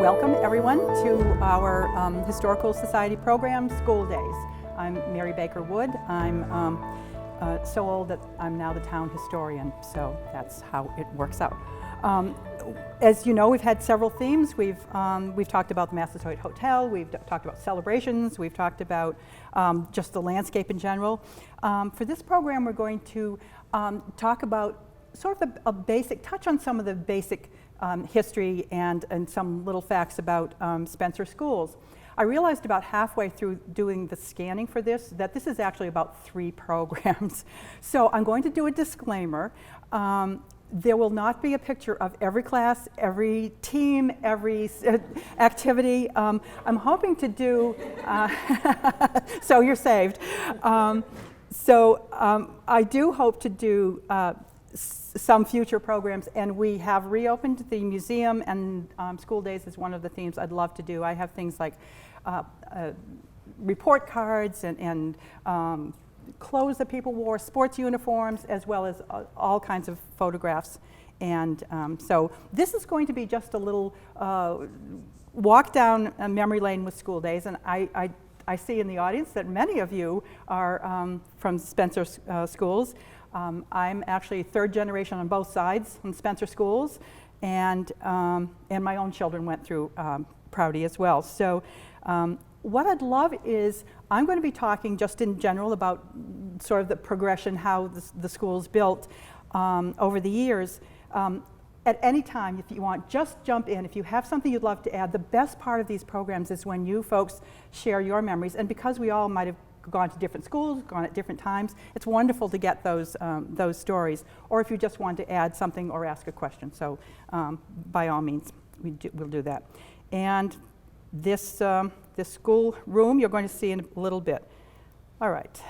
Welcome everyone to our Historical Society program, School Days. I'm Mary Baker Wood. I'm so old that I'm now the town historian, so that's how it works out. As you know, we've had several themes. We've talked about the Massasoit Hotel, we've talked about celebrations, we've talked about just the landscape in general. For this program, we're going to talk about sort of a basic, touch on some of the basic history and some little facts about Spencer schools. I realized about halfway through doing the scanning for this that this is actually about 3 programs. So I'm going to do a disclaimer. There will not be a picture of every class, every team, every activity. I'm hoping to do, so you're saved. I do hope to do some future programs, and we have reopened the museum, and School Days is one of the themes I'd love to do. I have things like report cards and clothes that people wore, sports uniforms, as well as all kinds of photographs. And so this is going to be just a little walk down memory lane with School Days, and I see in the audience that many of you are from Spencer schools. I'm actually 3rd generation on both sides from Spencer schools, and my own children went through Prouty as well. So what I'd love is, I'm going to be talking just in general about sort of the progression, how the school's built over the years. At any time, if you want, just jump in. If you have something you'd love to add, the best part of these programs is when you folks share your memories. And because we all might have gone to different schools, gone at different times, it's wonderful to get those stories. Or if you just want to add something or ask a question. So by all means, we'll do that. And this school room you're going to see in a little bit. All right.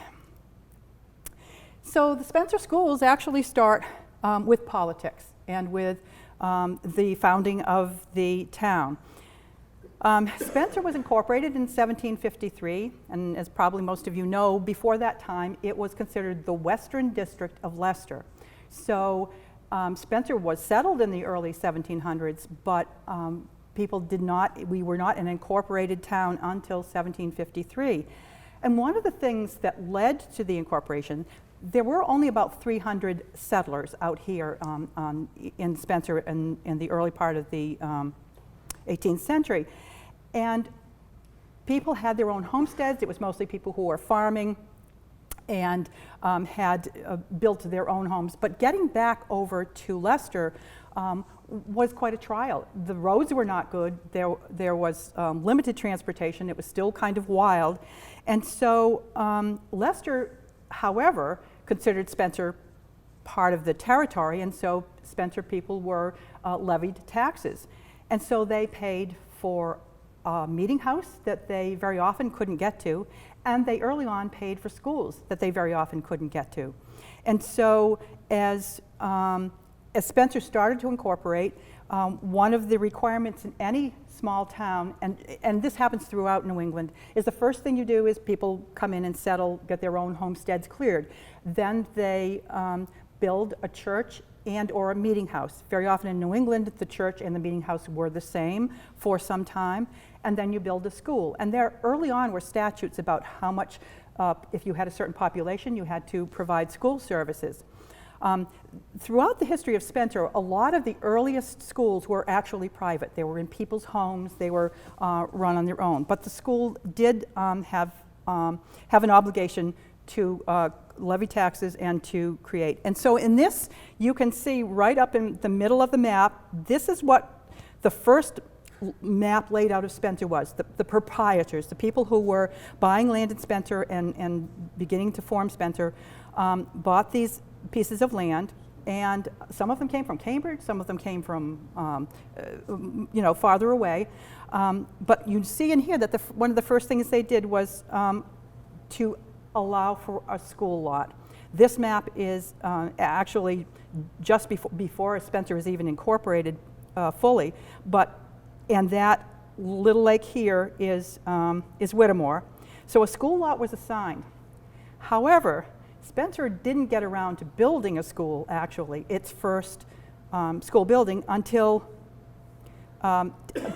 So the Spencer schools actually start with politics and with the founding of the town. Spencer was incorporated in 1753, and as probably most of you know, before that time it was considered the Western District of Leicester. So Spencer was settled in the early 1700s, but we were not an incorporated town until 1753. And one of the things that led to the incorporation, there were only about 300 settlers out here in Spencer in the early part of the 18th century. And people had their own homesteads. It was mostly people who were farming and had built their own homes. But getting back over to Leicester was quite a trial. The roads were not good. There was limited transportation. It was still kind of wild. And so Leicester, however, considered Spencer part of the territory, and so Spencer people were levied taxes. And so they paid for a meeting house that they very often couldn't get to, and they early on paid for schools that they very often couldn't get to. And so as Spencer started to incorporate, one of the requirements in any small town, and this happens throughout New England, is the first thing you do is people come in and settle, get their own homesteads cleared. Then they build a church and or a meeting house. Very often in New England, the church and the meeting house were the same for some time, and then you build a school. And there early on were statutes about how much, if you had a certain population, you had to provide school services. Throughout the history of Spencer, a lot of the earliest schools were actually private. They were in people's homes, they were run on their own. But the school did have an obligation to levy taxes and to create. And so in this, you can see right up in the middle of the map, this is what the first map laid out of Spencer was. The proprietors, the people who were buying land in Spencer and beginning to form Spencer, bought these pieces of land, and some of them came from Cambridge, some of them came from farther away. But you see in here that one of the first things they did was to allow for a school lot. This map is actually just before Spencer is even incorporated fully, and that little lake here is Whittemore. So a school lot was assigned. However, Spencer didn't get around to building a school, actually, its first school building, until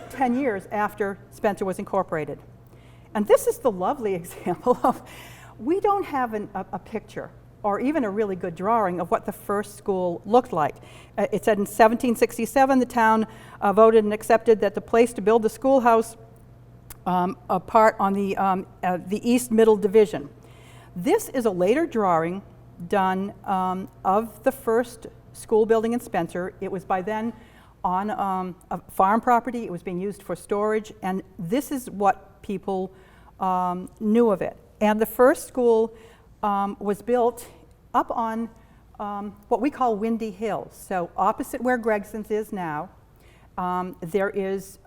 10 years after Spencer was incorporated. And this is the lovely example of, we don't have a picture or even a really good drawing of what the first school looked like. It said in 1767 the town voted and accepted that the place to build the schoolhouse apart on the East Middle Division. This is a later drawing done of the first school building in Spencer. It was by then on a farm property. It was being used for storage, and this is what people knew of it. And the first school was built up on what we call Windy Hills. So opposite where Gregson's is now, there is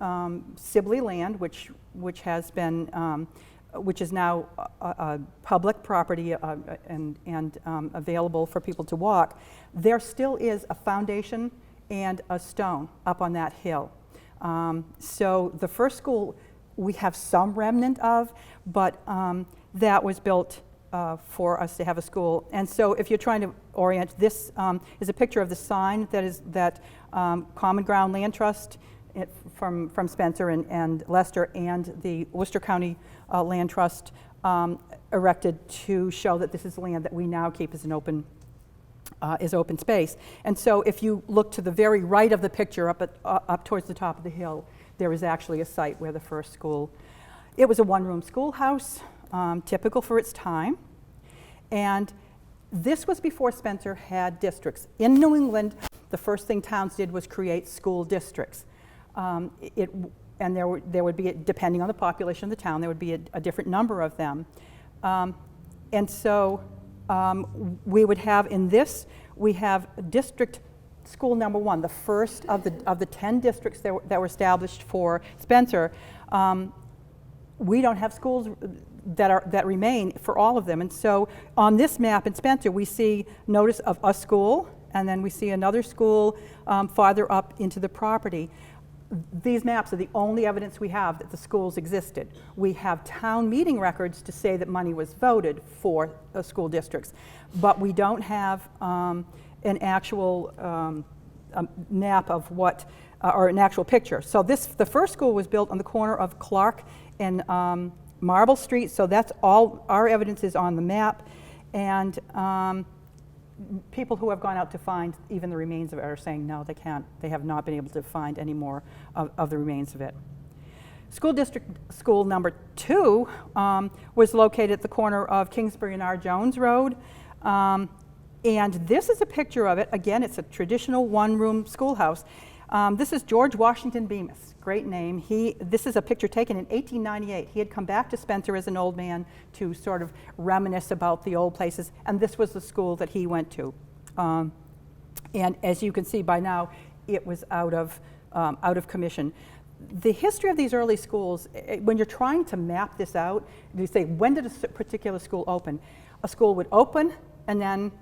Sibley land, which has been, which is now a public property and available for people to walk. There still is a foundation and a stone up on that hill. So the first school we have some remnant of, but that was built for us to have a school. And so if you're trying to orient, this is a picture of the sign that Common Ground Land Trust from Spencer and Leicester and the Worcester County Land Trust erected to show that this is land that we now keep as an open space. And so if you look to the very right of the picture up towards the top of the hill, there is actually a site where the first school, it was a one-room schoolhouse, typical for its time. And this was before Spencer had districts. In New England, the first thing towns did was create school districts. And there would be, depending on the population of the town, there would be a different number of them. And so we would have in this, we have district school number 1, the first of the 10 districts that were established for Spencer. We don't have schools that remain for all of them. And so on this map in Spencer, we see notice of a school, and then we see another school farther up into the property. These maps are the only evidence we have that the schools existed. We have town meeting records to say that money was voted for school districts, but we don't have an actual map of what, or an actual picture. So the first school was built on the corner of Clark and Marble Street, so that's all our evidence is on the map. And people who have gone out to find even the remains of it are saying no, they can't. They have not been able to find any more of the remains of it. School district school number 2 was located at the corner of Kingsbury and R. Jones Road. And this is a picture of it. Again, it's a traditional one-room schoolhouse. This is George Washington Bemis, great name. This is a picture taken in 1898. He had come back to Spencer as an old man to sort of reminisce about the old places, and this was the school that he went to. And as you can see by now, it was out of commission. The history of these early schools, when you're trying to map this out, you say, when did a particular school open? A school would open, and then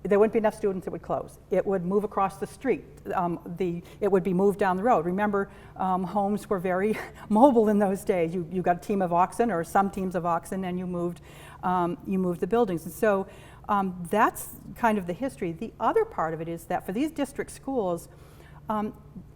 there wouldn't be enough students, it would close. It would move across the street. It would be moved down the road. Remember, homes were very mobile in those days. You got a team of oxen or some teams of oxen, and you moved the buildings. And so that's kind of the history. The other part of it is that for these district schools,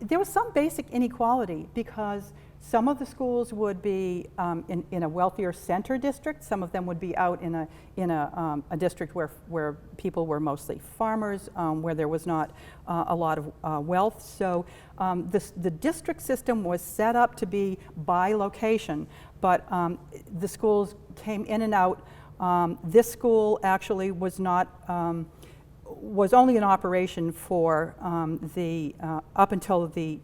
there was some basic inequality because some of the schools would be in a wealthier center district. Some of them would be out in a district where people were mostly farmers, where there was not a lot of wealth. So the district system was set up to be by location, but the schools came in and out. This school actually was not. Was only in operation for up until the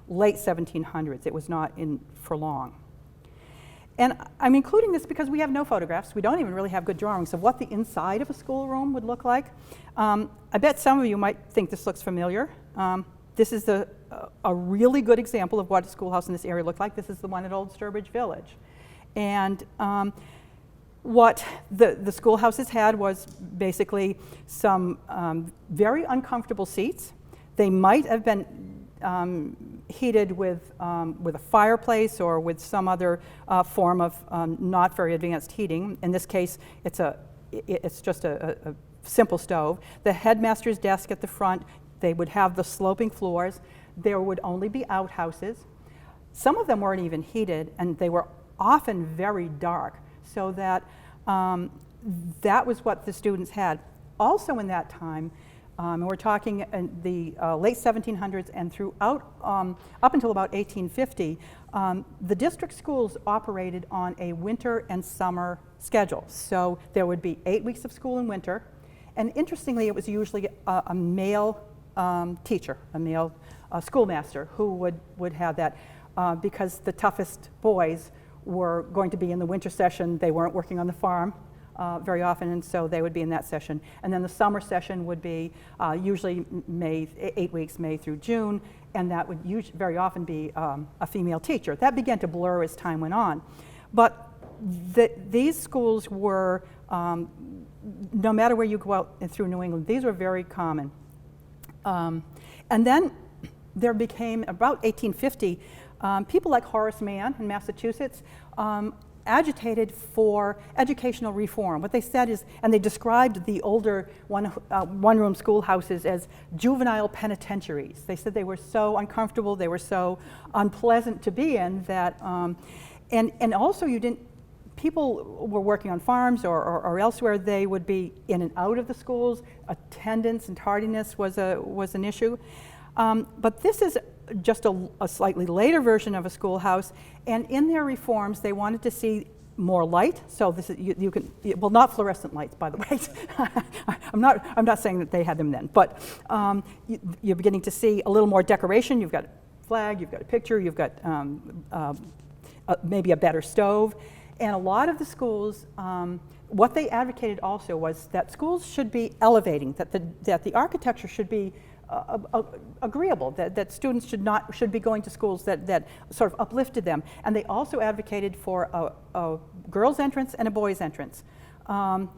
late 1700s. It was not in for long. And I'm including this because we have no photographs. We don't even really have good drawings of what the inside of a schoolroom would look like. I bet some of you might think this looks familiar. This is a really good example of what a schoolhouse in this area looked like. This is the one at Old Sturbridge Village. And what the schoolhouses had was basically some very uncomfortable seats. They might have been heated with a fireplace or with some other form of not very advanced heating. In this case, it's just a simple stove. The headmaster's desk at the front, they would have the sloping floors. there would only be outhouses. Some of them weren't even heated, and they were often very dark, so that that was what the students had. Also in that time, and we're talking in the late 1700s and throughout, up until about 1850, the district schools operated on a winter and summer schedule. So there would be 8 weeks of school in winter, and interestingly, it was usually a male teacher, a male schoolmaster who would have that, because the toughest boys were going to be in the winter session. They weren't working on the farm very often, and so they would be in that session. And then the summer session would be usually 8 weeks, May through June, and that would very often be a female teacher. That began to blur as time went on. But these schools were, no matter where you go out through New England, these were very common. And then there became, about 1850, people like Horace Mann in Massachusetts agitated for educational reform. What they said is, and they described the older one-room schoolhouses as juvenile penitentiaries. They said they were so uncomfortable, they were so unpleasant to be in that, and also people were working on farms or elsewhere. They would be in and out of the schools. Attendance and tardiness was an issue. But this is just a slightly later version of a schoolhouse, and in their reforms they wanted to see more light. So this is, you can, well, not fluorescent lights, by the way. I'm not saying that they had them then, but you're beginning to see a little more decoration. You've got a flag, you've got a picture, you've got maybe a better stove. And a lot of the schools, what they advocated also was that schools should be elevating, that the architecture should be agreeable, that students should be going to schools that sort of uplifted them. And they also advocated for a girls' entrance and a boys' entrance. And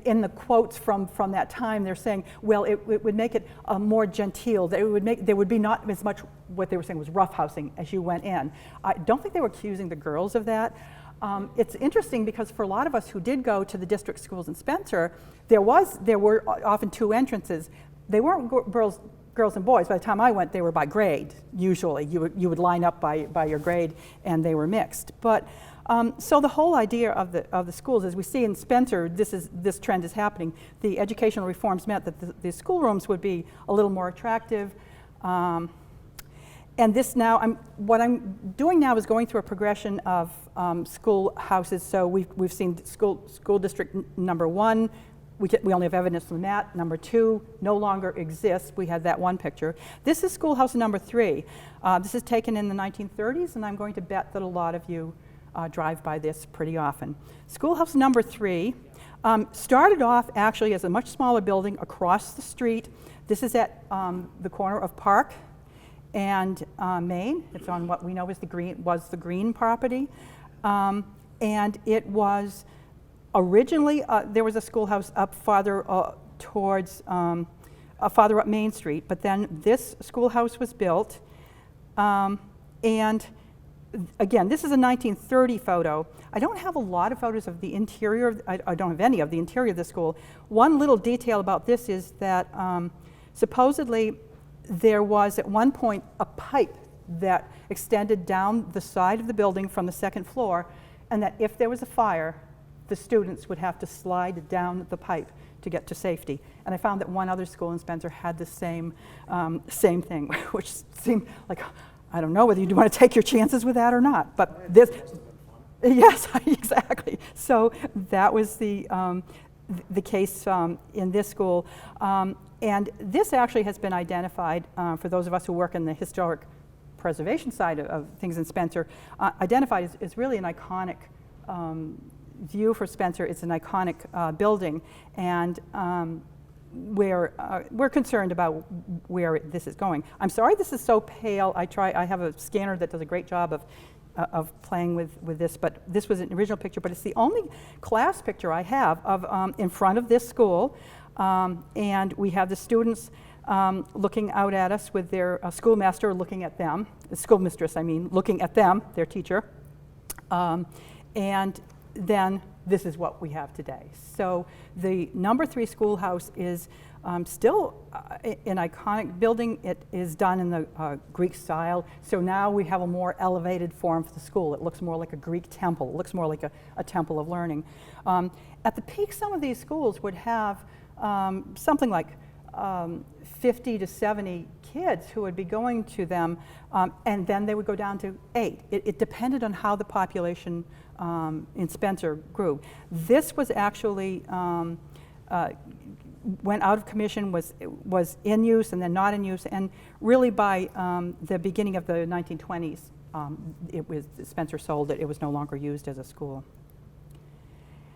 in the quotes from that time, they're saying, well, it would make it more genteel. There would be not as much, what they were saying was roughhousing as you went in. I don't think they were accusing the girls of that. It's interesting because for a lot of us who did go to the district schools in Spencer, there were often two entrances. They weren't girls and boys. By the time I went, they were by grade, usually. You would line up by your grade, and they were mixed. But so the whole idea of the schools, as we see in Spencer, this trend is happening. The educational reforms meant that the schoolrooms would be a little more attractive. And this now, what I'm doing now is going through a progression of schoolhouses. So we've seen school district number 1. We only have evidence from that. Number 2 no longer exists. We had that one picture. This is schoolhouse number 3. This is taken in the 1930s, and I'm going to bet that a lot of you drive by this pretty often. Schoolhouse number 3 started off actually as a much smaller building across the street. This is at the corner of Park and Main. It's on what we know as the Green property, and it was. Originally, there was a schoolhouse up farther towards, farther up Main Street, but then this schoolhouse was built. And again, this is a 1930 photo. I don't have a lot of photos of the interior, I don't have any of the interior of the school. One little detail about this is that supposedly there was at one point a pipe that extended down the side of the building from the second floor, and that if there was a fire, the students would have to slide down the pipe to get to safety. And I found that one other school in Spencer had the same thing, which seemed like, I don't know whether you want to take your chances with that or not, but this, yes, exactly. So that was the case in this school. And this actually has been identified, for those of us who work in the historic preservation side of things in Spencer, identified as really an iconic view for Spencer. It's an iconic building, and we're concerned about where this is going. I'm sorry this is so pale. I have a scanner that does a great job of playing with this, but this was an original picture, but it's the only class picture I have of in front of this school, and we have the students looking out at us with their schoolmaster looking at them, the schoolmistress, I mean, looking at them, their teacher, and then this is what we have today. So the number 3 schoolhouse is still an iconic building. It is done in the Greek style. So now we have a more elevated form for the school. It looks more like a Greek temple. It looks more like a temple of learning. At the peak, some of these schools would have something like 50 to 70 kids who would be going to them, and then they would go down to 8. It depended on how the population in Spencer grew. This was actually went out of commission, was in use and then not in use, and really by the beginning of the 1920s, Spencer sold it. It was no longer used as a school.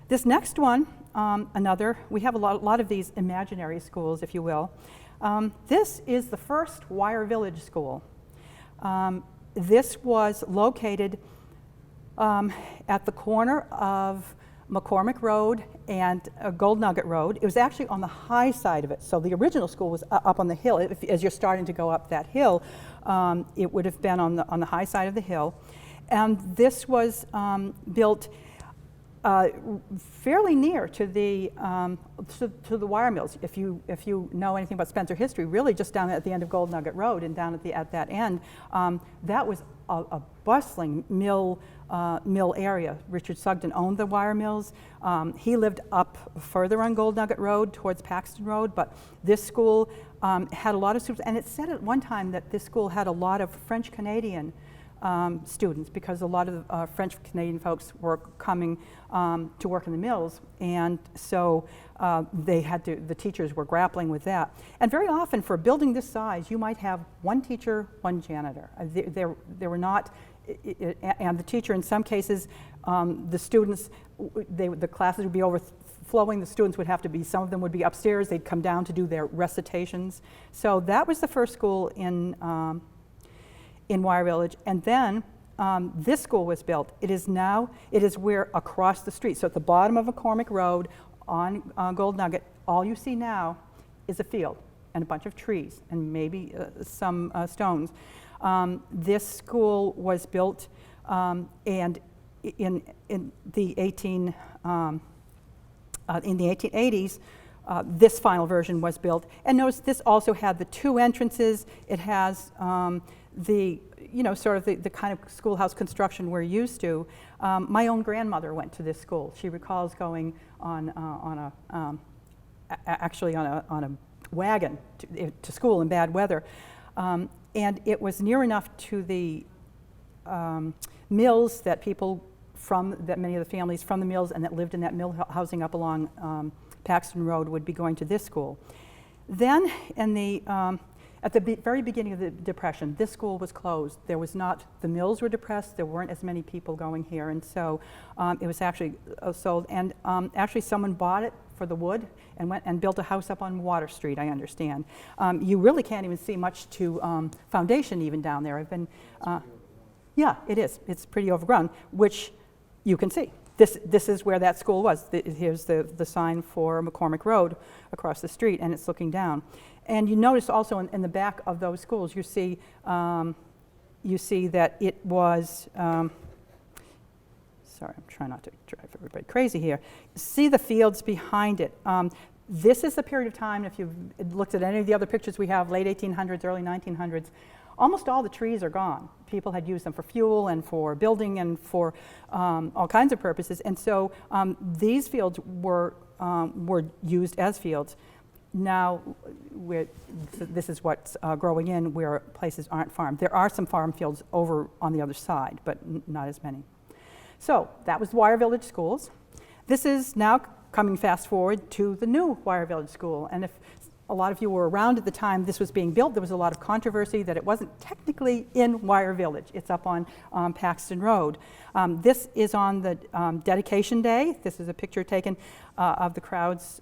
This next one, we have a lot of these imaginary schools, if you will. This is the first Wire Village school. This was located at the corner of McCormick Road and Gold Nugget Road. It was actually on the high side of it. So the original school was up on the hill. As you're starting to go up that hill, it would have been on the high side of the hill. And this was built fairly near to the wire mills. If you know anything about Spencer history, really just down at the end of Gold Nugget Road and down at that end, that was a bustling mill area. Richard Sugden owned the wire mills. He lived up further on Gold Nugget Road towards Paxton Road, but this school had a lot of students, and it said at one time that this school had a lot of French Canadian students, because a lot of French Canadian folks were coming to work in the mills, and so the teachers were grappling with that. And very often for a building this size, you might have one teacher, one janitor. There were not, and the teacher in some cases, the students, the classes would be overflowing, the students would have to be, some of them would be upstairs, they'd come down to do their recitations. So that was the first school in Wire Village, and then this school was built. It is where across the street, so at the bottom of McCormick Road on Gold Nugget, all you see now is a field and a bunch of trees and maybe some stones. This school was built and in the 1880s. This final version was built, and notice this also had the 2 entrances. It has sort of the kind of schoolhouse construction we're used to. My own grandmother went to this school. She recalls going on a wagon to school in bad weather, and it was near enough to the mills that many of the families from the mills and that lived in that mill housing up along Paxton Road would be going to this school. Then at the very beginning of the Depression, this school was closed. The mills were depressed, there weren't as many people going here, and so it was actually sold. And actually someone bought it for the wood and went and built a house up on Water Street, I understand. You really can't even see much to foundation even down there. Yeah, it is. It's pretty overgrown, which you can see. This is where that school was. Here's the sign for McCormick Road across the street, and it's looking down. And you notice also in the back of those schools, you see that it was. Sorry, I'm trying not to drive everybody crazy here. See the fields behind it. This is the period of time, if you've looked at any of the other pictures we have, late 1800s, early 1900s, almost all the trees are gone. People had used them for fuel and for building and for all kinds of purposes. And so these fields were used as fields. Now, this is what's growing in where places aren't farmed. There are some farm fields over on the other side, but not as many. So that was Wire Village Schools. This is now coming fast forward to the new Wire Village School. And if a lot of you were around at the time this was being built, there was a lot of controversy that it wasn't technically in Wire Village. It's up on Paxton Road. This is on the dedication day. This is a picture taken of the crowds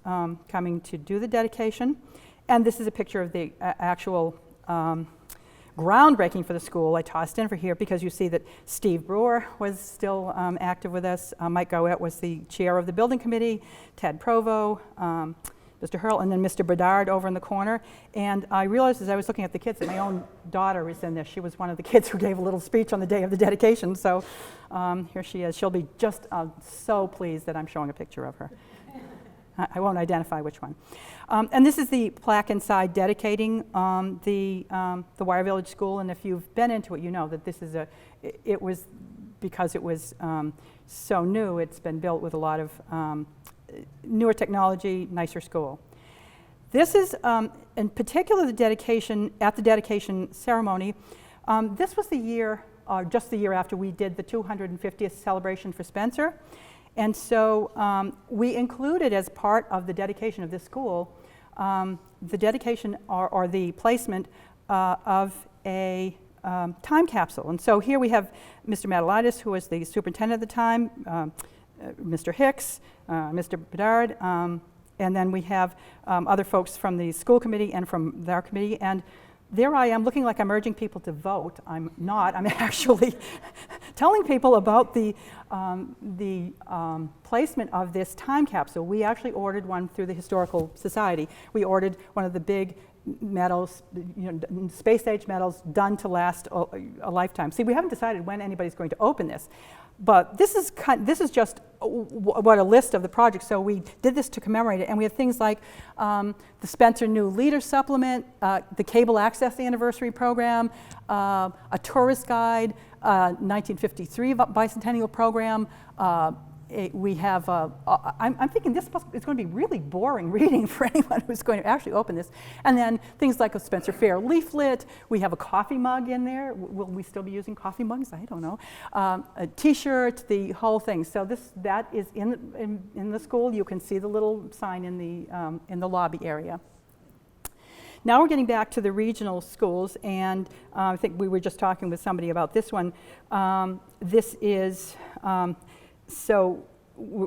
coming to do the dedication. And this is a picture of the actual groundbreaking for the school. I tossed in for here because you see that Steve Brewer was still active with us. Mike Goet was the chair of the building committee. Ted Provo, Mr. Hurl, and then Mr. Bedard over in the corner. And I realized as I was looking at the kids that my own daughter was in this. She was one of the kids who gave a little speech on the day of the dedication. So here she is. She'll be just so pleased that I'm showing a picture of her. I won't identify which one. And this is the plaque inside dedicating the Wire Village School. And if you've been into it, you know that this is it was, because it was so new, it's been built with a lot of newer technology, nicer school. This is, in particular, the dedication ceremony. This was the year, just the year after we did the 250th celebration for Spencer. And so we included as part of the dedication of this school, the dedication or the placement of a time capsule. And so here we have Mr. Matalitis, who was the superintendent at the time, Mr. Hicks, Mr. Bedard, and then we have other folks from the school committee and from their committee. And there I am looking like I'm urging people to vote. I'm not. I'm actually telling people about the placement of this time capsule. We actually ordered one through the Historical Society. We ordered one of the big medals, space age medals, done to last a lifetime. See, we haven't decided when anybody's going to open this, but this is just what a list of the projects. So we did this to commemorate it, and we have things like the Spencer New Leader Supplement, the Cable Access Anniversary Program, a tourist guide, 1953 bicentennial program. We have, I'm thinking this is going to be really boring reading for anyone who's going to actually open this. And then things like a Spencer Fair leaflet. We have a coffee mug in there. Will we still be using coffee mugs? I don't know. A T-shirt, the whole thing. So that is in the school. You can see the little sign in the lobby area. Now we're getting back to the regional schools, and I think we were just talking with somebody about this one. This is. So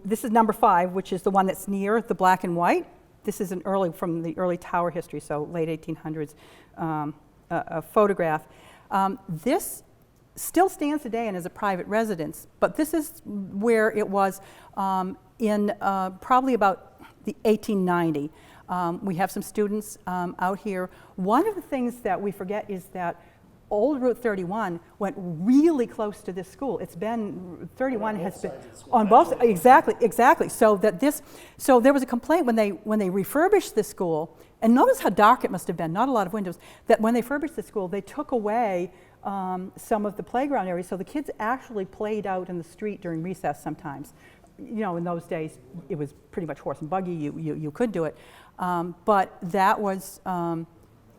this is number 5, which is the one that's near the black and white. This is from the early tower history, so late 1800s a photograph. This still stands today and is a private residence, but this is where it was in probably about the 1890. We have some students out here. One of the things that we forget is that Old Route 31 went really close to this school. It's been 31 has been on both exactly. So there was a complaint when they refurbished this school, and notice how dark it must have been. Not a lot of windows. That when they refurbished the school, they took away some of the playground areas, so the kids actually played out in the street during recess sometimes. In those days, it was pretty much horse and buggy. You could do it, but that was.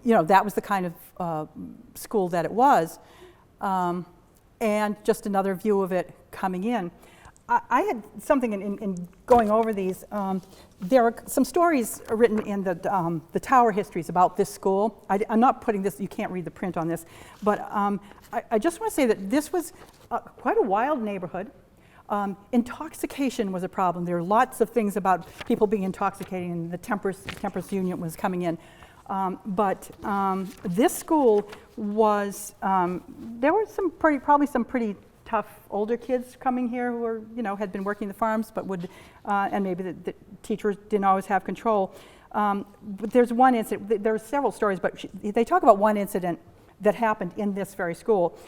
That was the kind of school that it was. And just another view of it coming in. I had something in going over these. There are some stories written in the tower histories about this school. I'm not putting this, you can't read the print on this, but I just want to say that this was quite a wild neighborhood. Intoxication was a problem. There are lots of things about people being intoxicated, and the temperance union was coming in. But this school was, there were probably some pretty tough older kids coming here who were, had been working the farms, but and maybe the teachers didn't always have control. But there's one incident, there are several stories, but they talk about one incident that happened in this very school.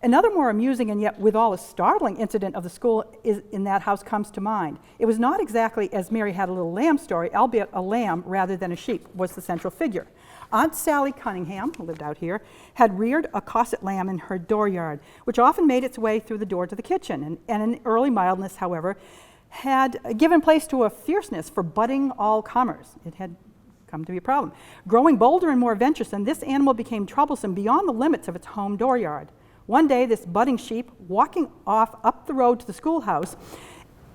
Another more amusing and yet withal a startling incident of the school in that house comes to mind. It was not exactly as Mary Had a Little Lamb story, albeit a lamb rather than a sheep was the central figure. Aunt Sally Cunningham, who lived out here, had reared a cosset lamb in her dooryard, which often made its way through the door to the kitchen, and in early mildness, however, had given place to a fierceness for butting all comers. It had come to be a problem. Growing bolder and more venturesome, this animal became troublesome beyond the limits of its home dooryard. One day, this budding sheep, walking off up the road to the schoolhouse,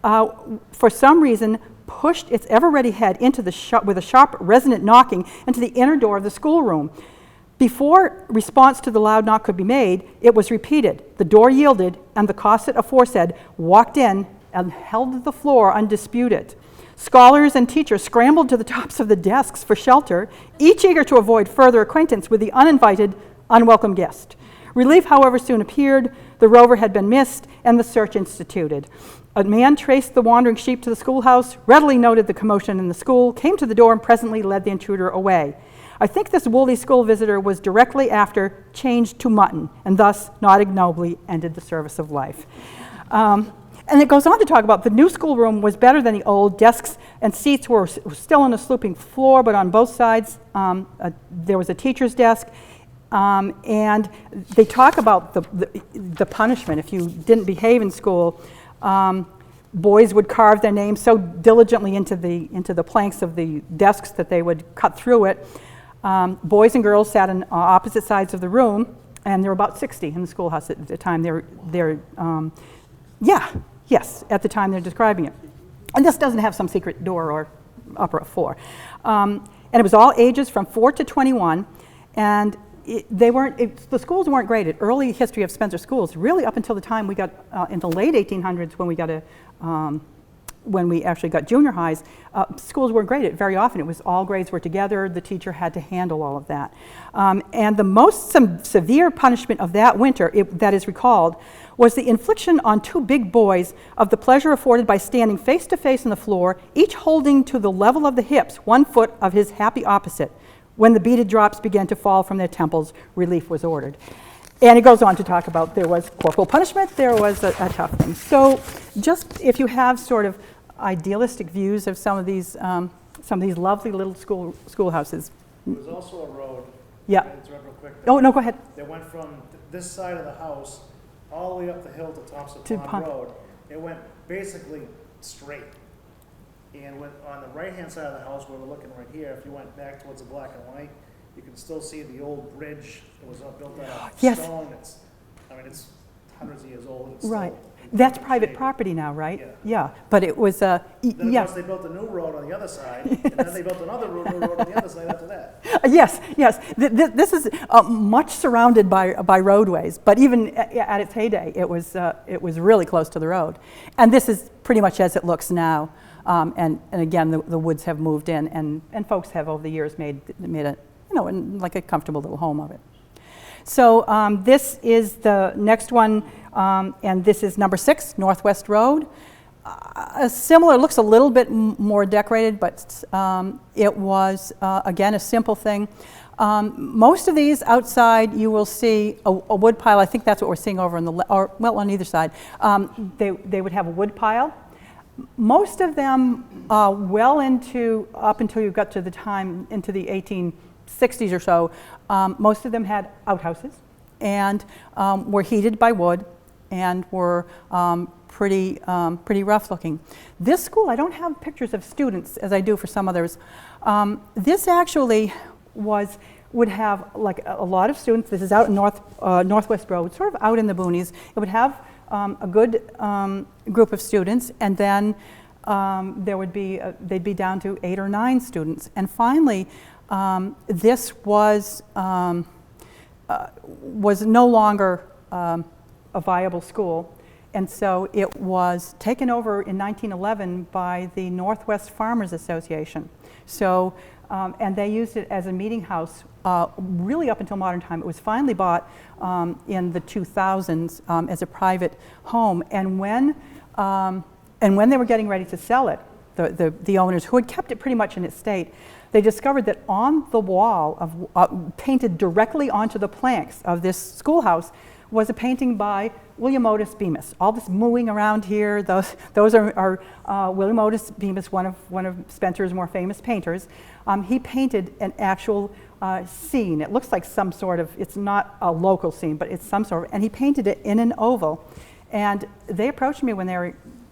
for some reason, pushed its ever-ready head into the with a sharp, resonant knocking into the inner door of the schoolroom. Before response to the loud knock could be made, it was repeated. The door yielded, and the cosset aforesaid walked in and held the floor undisputed. Scholars and teachers scrambled to the tops of the desks for shelter, each eager to avoid further acquaintance with the uninvited, unwelcome guest. Relief, however, soon appeared. The rover had been missed and the search instituted. A man traced the wandering sheep to the schoolhouse, readily noted the commotion in the school, came to the door, and presently led the intruder away. I think this woolly school visitor was directly after changed to mutton, and thus, not ignobly, ended the service of life. And it goes on to talk about the new schoolroom was better than the old. Desks and seats were still on a sloping floor, but on both sides there was a teacher's desk. And they talk about the punishment if you didn't behave in school. Boys would carve their names so diligently into the planks of the desks that they would cut through it. Boys and girls sat on opposite sides of the room, and there were about 60 in the schoolhouse at the time at the time they're describing it. And this doesn't have some secret door or upper floor. And it was all ages from 4 to 21, and the schools weren't graded. Early history of Spencer schools, really up until the time we got in the late 1800s when we actually got junior highs, schools weren't graded very often. It was all grades were together. The teacher had to handle all of that. And the most severe punishment of that winter, that is recalled, was the infliction on 2 big boys of the pleasure afforded by standing face to face on the floor, each holding to the level of the hips 1 foot of his happy opposite. When the beaded drops began to fall from their temples, relief was ordered. And it goes on to talk about there was corporal punishment, there was a tough thing. So just if you have sort of idealistic views of some of these lovely little schoolhouses. There was also a road. Yeah. Real quick. Oh, no, go ahead. That went from this side of the house all the way up the hill to Thompson To Pond Road. It went basically straight. And went on the right-hand side of the house where we're looking right here, if you went back towards the black and white, you can still see the old bridge that was built out of stone. It's hundreds of years old. It's right. Still that's private property now, right? Yeah. But it was then of course they built a new road on the other side, and then they built another new road on the other side after that. Yes. This is much surrounded by roadways, but even at its heyday, it was really close to the road. And this is pretty much as it looks now. And again, the woods have moved in, and folks have over the years made a like a comfortable little home of it. So this is the next one, and this is number 6, Northwest Road. Similar, looks a little bit more decorated, but it was again a simple thing. Most of these outside, you will see a wood pile. I think that's what we're seeing over on either side. They would have a wood pile. Most of them, up until you got to the time into the 1860s or so, most of them had outhouses and were heated by wood and were pretty rough looking. This school, I don't have pictures of students as I do for some others. This actually would have like a lot of students. This is out in Northwest Road, sort of out in the boonies. It would have a good group of students, and then they'd be down to 8 or 9 students. And finally, this was no longer a viable school, and so it was taken over in 1911 by the Northwest Farmers Association. So, and they used it as a meeting house really up until modern time. It was finally bought in the 2000s as a private home. And when they were getting ready to sell it, the owners, who had kept it pretty much in its state, they discovered that on the wall, painted directly onto the planks of this schoolhouse, was a painting by William Otis Bemis. All this mooing around here, those are William Otis Bemis, one of Spencer's more famous painters. He painted an actual scene. It looks like some sort of, it's not a local scene, but it's some sort of, and he painted it in an oval. And they approached me when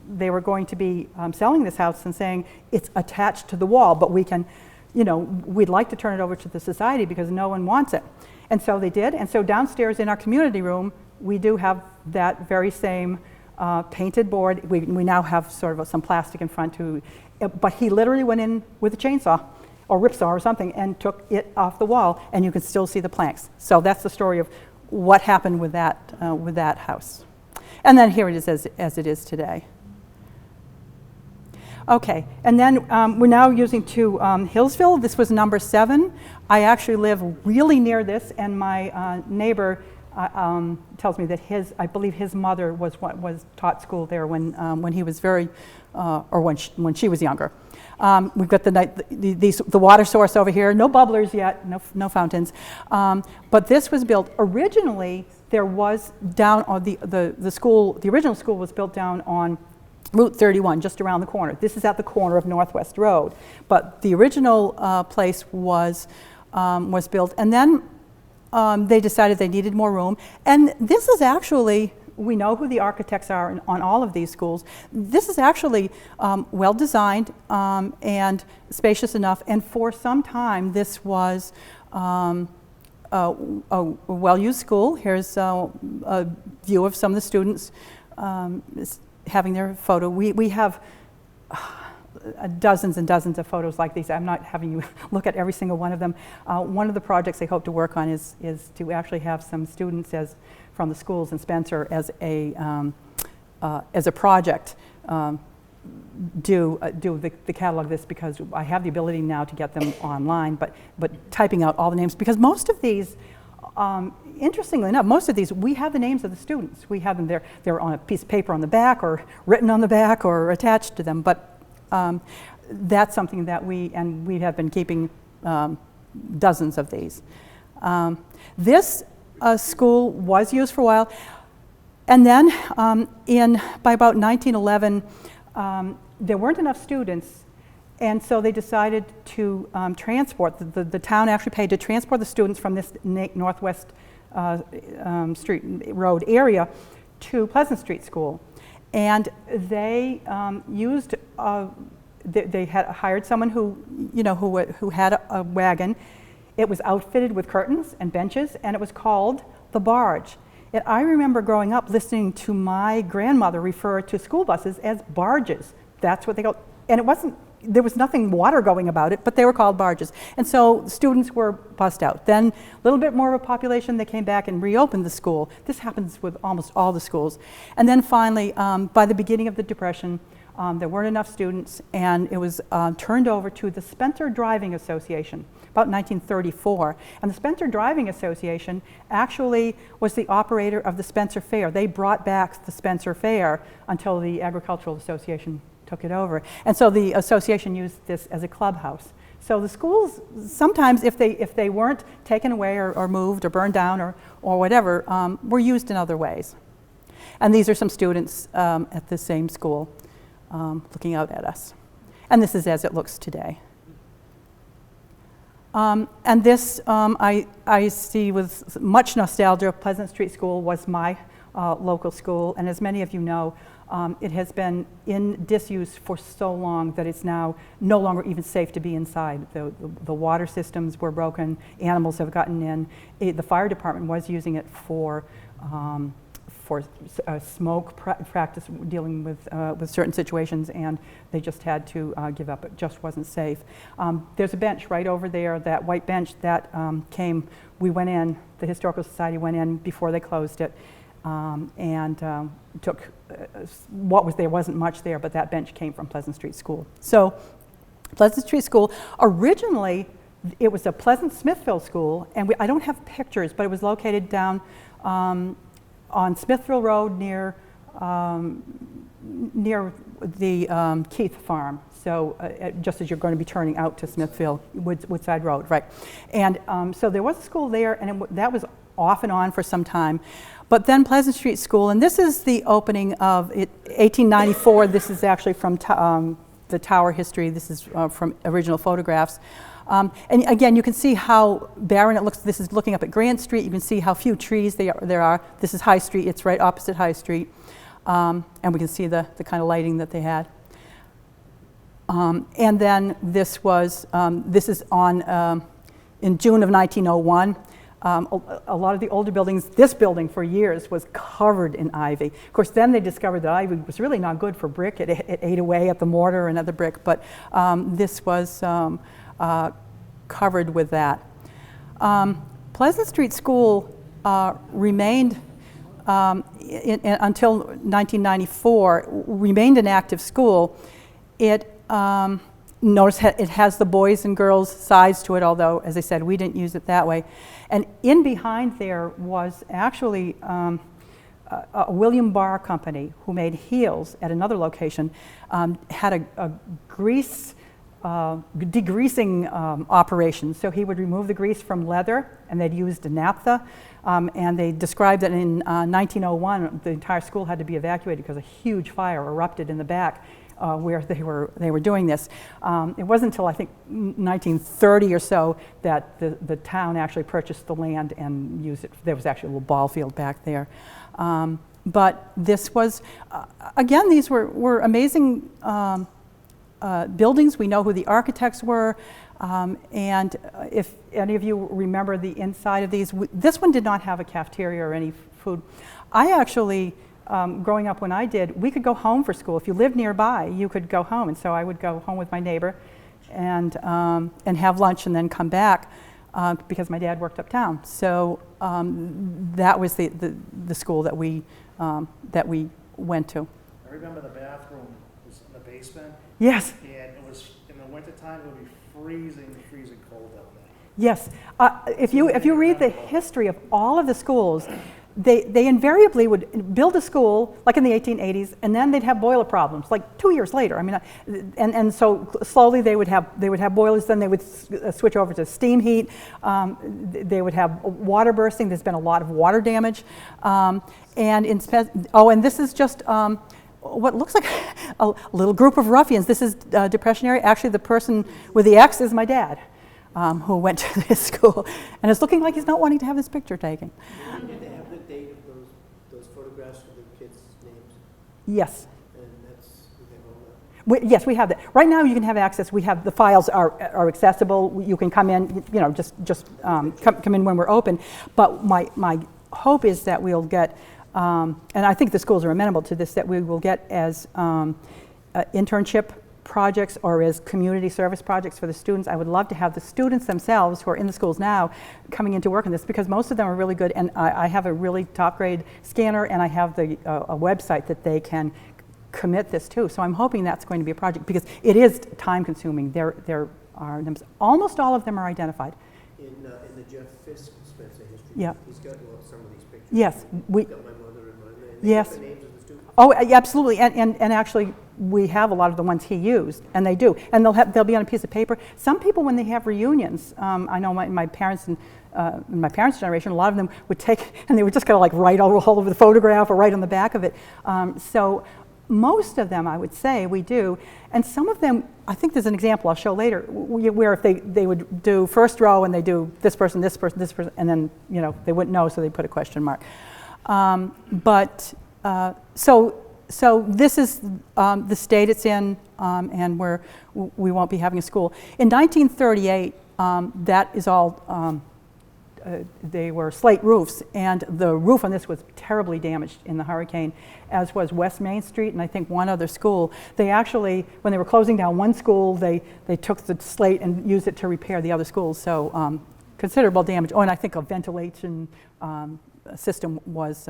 they were going to be selling this house and saying, it's attached to the wall, but we can, we'd like to turn it over to the society because no one wants it. And so they did, and so downstairs in our community room, we do have that very same painted board. We now have sort of some plastic in front too, but he literally went in with a chainsaw or ripsaw or something and took it off the wall, and you can still see the planks. So that's the story of what happened with that house. And then here it is as it is today. Okay, and then we're now using to Hillsville. This was number 7. I actually live really near this, and my neighbor tells me that I believe his mother was taught school there when he was when she was younger. We've got the water source over here. No bubblers yet, no fountains. But this was built originally. There was down on the school. The original school was built down on Route 31, just around the corner. This is at the corner of Northwest Road. But the original place was built, and then they decided they needed more room. And this is actually, we know who the architects are on all of these schools. This is actually well designed and spacious enough. And for some time, this was a well-used school. Here's a view of some of the students having their photo. We have dozens and dozens of photos like these. I'm not having you look at every single one of them. One of the projects they hope to work on is to actually have some students from the schools in Spencer as a project do the catalog of this, because I have the ability now to get them online, but typing out all the names, because most of these, interestingly enough, most of these, we have the names of the students. We have them there. They're on a piece of paper on the back, or written on the back, or attached to them. But that's something that we have been keeping dozens of these. This school was used for a while, and then by about 1911, there weren't enough students, and so they decided to transport. The town actually paid to transport the students from this Northwest Street Road area to Pleasant Street School. And they used, they had hired someone who had a wagon. It was outfitted with curtains and benches, and it was called the barge. And I remember growing up listening to my grandmother refer to school buses as barges. That's what they called, and there was nothing water going about it, but they were called barges. And so students were bussed out. Then a little bit more of a population, they came back and reopened the school. This happens with almost all the schools. And then finally, by the beginning of the Depression, there weren't enough students, and it was turned over to the Spencer Driving Association, about 1934. And the Spencer Driving Association actually was the operator of the Spencer Fair. They brought back the Spencer Fair until the Agricultural Association took it over. And so the association used this as a clubhouse. So the schools, sometimes if they weren't taken away or moved or burned down or whatever, were used in other ways. And these are some students at the same school looking out at us. And this is as it looks today. And this, I see with much nostalgia. Pleasant Street School was my local school, and as many of you know, it has been in disuse for so long that it's now no longer even safe to be inside. The water systems were broken, animals have gotten in. The fire department was using it for smoke practice, dealing with certain situations, and they just had to give up. It just wasn't safe. There's a bench right over there, that white bench that we went in, the Historical Society went in before they closed it, and took what was there. Wasn't much there, but that bench came from Pleasant Street School. So Pleasant Street School, originally it was a Pleasant Smithville school, and I don't have pictures, but it was located down on Smithville Road near the Keith Farm. So just as you're going to be turning out to Smithville, Woodside Road, right? And so there was a school there, and that was off and on for some time. But then Pleasant Street School, and this is the opening of it, 1894. This is actually from the tower history. This is from original photographs. And again, you can see how barren it looks. This is looking up at Grant Street. You can see how few trees there are. This is High Street. It's right opposite High Street. And we can see the kind of lighting that they had. And then this is on in June of 1901. A lot of the older buildings, this building for years was covered in ivy. Of course, then they discovered that ivy was really not good for brick. It ate away at the mortar and other brick, but this was covered with that. Pleasant Street School remained, until 1994, remained an active school. It Notice it has the boys and girls sides to it, although, as I said, we didn't use it that way. And in behind there was actually a William Barr company who made heels at another location, had a grease, degreasing operation. So he would remove the grease from leather, and they'd used a naphtha. And they described that in 1901, the entire school had to be evacuated because a huge fire erupted in the back where they were doing this. It wasn't until I think 1930 or so that the town actually purchased the land and used it. There was actually a little ball field back there. But this was, again, these were amazing buildings. We know who the architects were. And if any of you remember the inside of these, this one did not have a cafeteria or any food. I actually, growing up when I did, we could go home for school. If you lived nearby, you could go home. And so I would go home with my neighbor and have lunch and then come back because my dad worked uptown. So that was the school that we went to. I remember the bathroom was in the basement. Yes. And it was, in the wintertime, it would be freezing cold out there. Yes. If you read the history of all of the schools, they invariably would build a school like in the 1880s, and then they'd have boiler problems like 2 years later. I mean, and so slowly they would have boilers. Then they would switch over to steam heat. They would have water bursting. There's been a lot of water damage, and this is just. What looks like a little group of ruffians. This is Depression era. Actually, the person with the X is my dad, who went to this school, and it's looking like he's not wanting to have this picture taken. Did they have the date of those photographs for the kids' names? Yes. And we have all that? Yes, we have that. Right now, you can have access. We have the files are accessible. You can come in. Just come in when we're open. But my hope is that we'll get. And I think the schools are amenable to this, that we will get as internship projects or as community service projects for the students. I would love to have the students themselves who are in the schools now coming into work on this, because most of them are really good, and I have a really top grade scanner, and I have a website that they can commit this to. So I'm hoping that's going to be a project, because it is time consuming. There are almost all of them are identified. In the Jeff Fisk Spencer history, Yeah. he's got some of these pictures. Yes, we. He's got my mother and my name. Yes. The names of the students. Oh, absolutely, and actually, we have a lot of the ones he used, and they do, and they'll be on a piece of paper. Some people, when they have reunions, I know my parents and my parents' generation, a lot of them would take, and they would just kind of like write all over the photograph or write on the back of it. So most of them, I would say, we do, and some of them, I think there's an example I'll show later, where if they would do first row and they do this person, and then they wouldn't know, so they put a question mark. So this is the state it's in, and we won't be having a school. In 1938, that is all, they were slate roofs, and the roof on this was terribly damaged in the hurricane, as was West Main Street and I think one other school. They actually, when they were closing down one school, they took the slate and used it to repair the other schools, so considerable damage. Oh, and I think a ventilation system was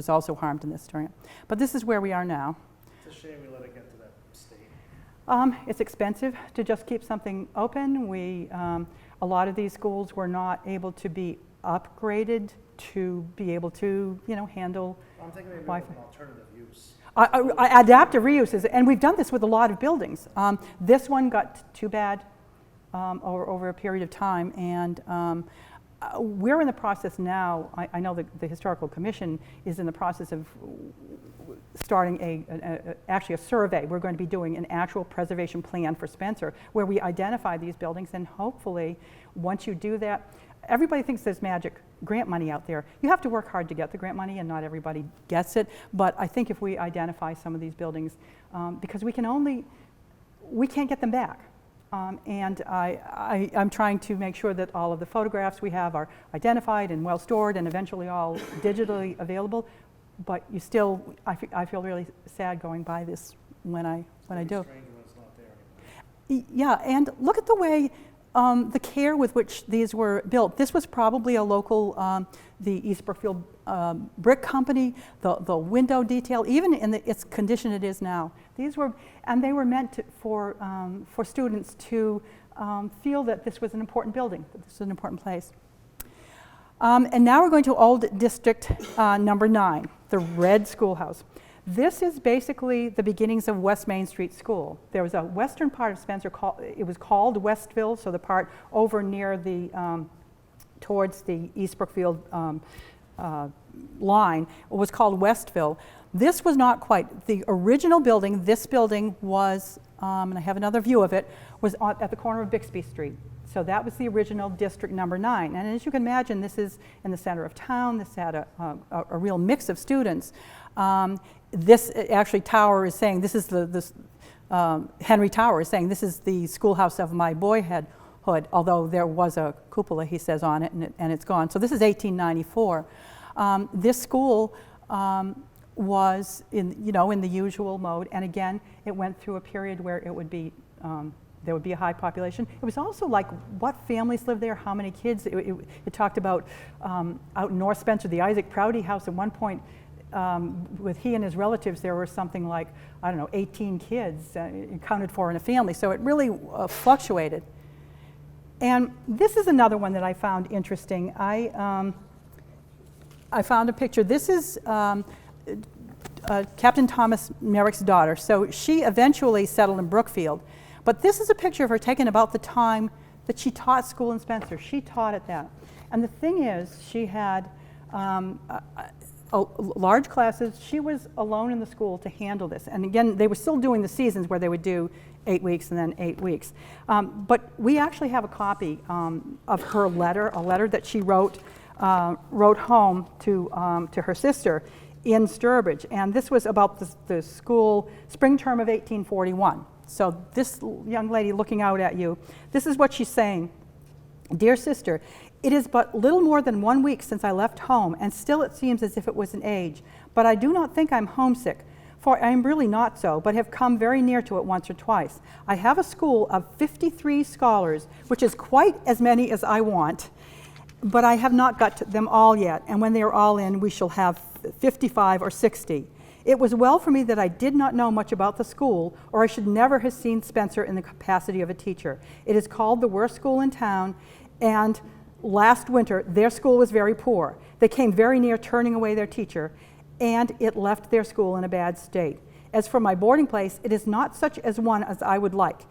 also harmed in this during it. But this is where we are now. It's a shame we let it get to that state. It's expensive to just keep something open. A lot of these schools were not able to be upgraded to be able to, handle I'm thinking maybe Wi-Fi. an alternative use. Adaptive reuse and we've done this with a lot of buildings. This one got too bad over a period of time, and we're in the process now. I know the Historical Commission is in the process of starting actually a survey. We're going to be doing an actual preservation plan for Spencer, where we identify these buildings, and hopefully, once you do that, everybody thinks there's magic grant money out there. You have to work hard to get the grant money, and not everybody gets it. But I think if we identify some of these buildings, because we can't get them back. And I'm trying to make sure that all of the photographs we have are identified and well stored and eventually all digitally available. But I feel really sad going by this when I do. It's strange when it's not there anymore. Yeah, and look at the way the care with which these were built. This was probably a local, the East Brookfield Brick Company, the window detail, even in its condition it is now. These were, and they were meant to, for students to feel that this was an important building, that this was an important place. And now we're going to Old District number 9, the red schoolhouse. This is basically the beginnings of West Main Street School. There was a western part of Spencer, it was called Westville, so the part over near the, towards the East Brookfield line was called Westville. This was not quite the original building. This building was, and I have another view of it, was at the corner of Bixby Street. So that was the original District number 9. And as you can imagine, this is in the center of town. This had a real mix of students. This actually Tower is saying, this is Henry Tower is saying, this is the schoolhouse of my boyhood, although there was a cupola, he says, on it, and it's gone. So this is 1894. This school was in the usual mode, and again, it went through a period where it would be there would be a high population. It was also like what families lived there, how many kids. It talked about out in North Spencer, the Isaac Prouty house. At one point, with he and his relatives, there were something like, I don't know, 18 kids accounted for in a family. So it really fluctuated. And this is another one that I found interesting. I found a picture. This is Captain Thomas Merrick's daughter. So she eventually settled in Brookfield. But this is a picture of her taken about the time that she taught school in Spencer. She taught at that. And the thing is, she had large classes. She was alone in the school to handle this. And again, they were still doing the seasons where they would do 8 weeks and then 8 weeks. But we actually have a copy of her letter, a letter that she wrote home to her sister in Sturbridge. And this was about the school spring term of 1841. So this young lady looking out at you, this is what she's saying. Dear sister, it is but little more than 1 week since I left home, and still it seems as if it was an age. But I do not think I'm homesick, for I am really not so, but have come very near to it once or twice. I have a school of 53 scholars, which is quite as many as I want, but I have not got to them all yet, and when they are all in, we shall have 55 or 60. It was well for me that I did not know much about the school, or I should never have seen Spencer in the capacity of a teacher. It is called the worst school in town, and last winter their school was very poor. They came very near turning away their teacher, and it left their school in a bad state. As for my boarding place, it is not such as one as I would like,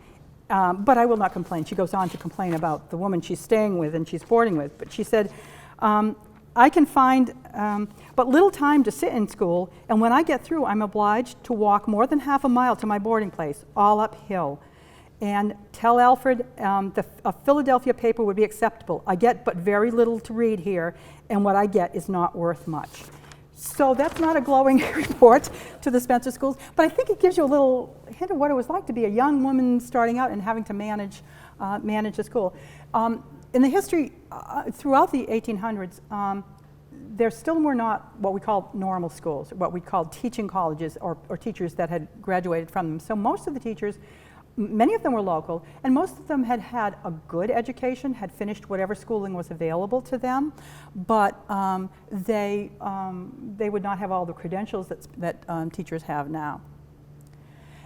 but I will not complain. She goes on to complain about the woman she's staying with and she's boarding with, but she said, I can find but little time to sit in school, and when I get through, I'm obliged to walk more than half a mile to my boarding place, all uphill. And tell Alfred a Philadelphia paper would be acceptable. I get but very little to read here, and what I get is not worth much. So that's not a glowing report to the Spencer schools, but I think it gives you a little hint of what it was like to be a young woman starting out and having to manage a school. In the history, throughout the 1800s, there still were not what we call normal schools, what we called teaching colleges or teachers that had graduated from them. So most of the teachers, many of them were local, and most of them had had a good education, had finished whatever schooling was available to them, but they would not have all the credentials that teachers have now.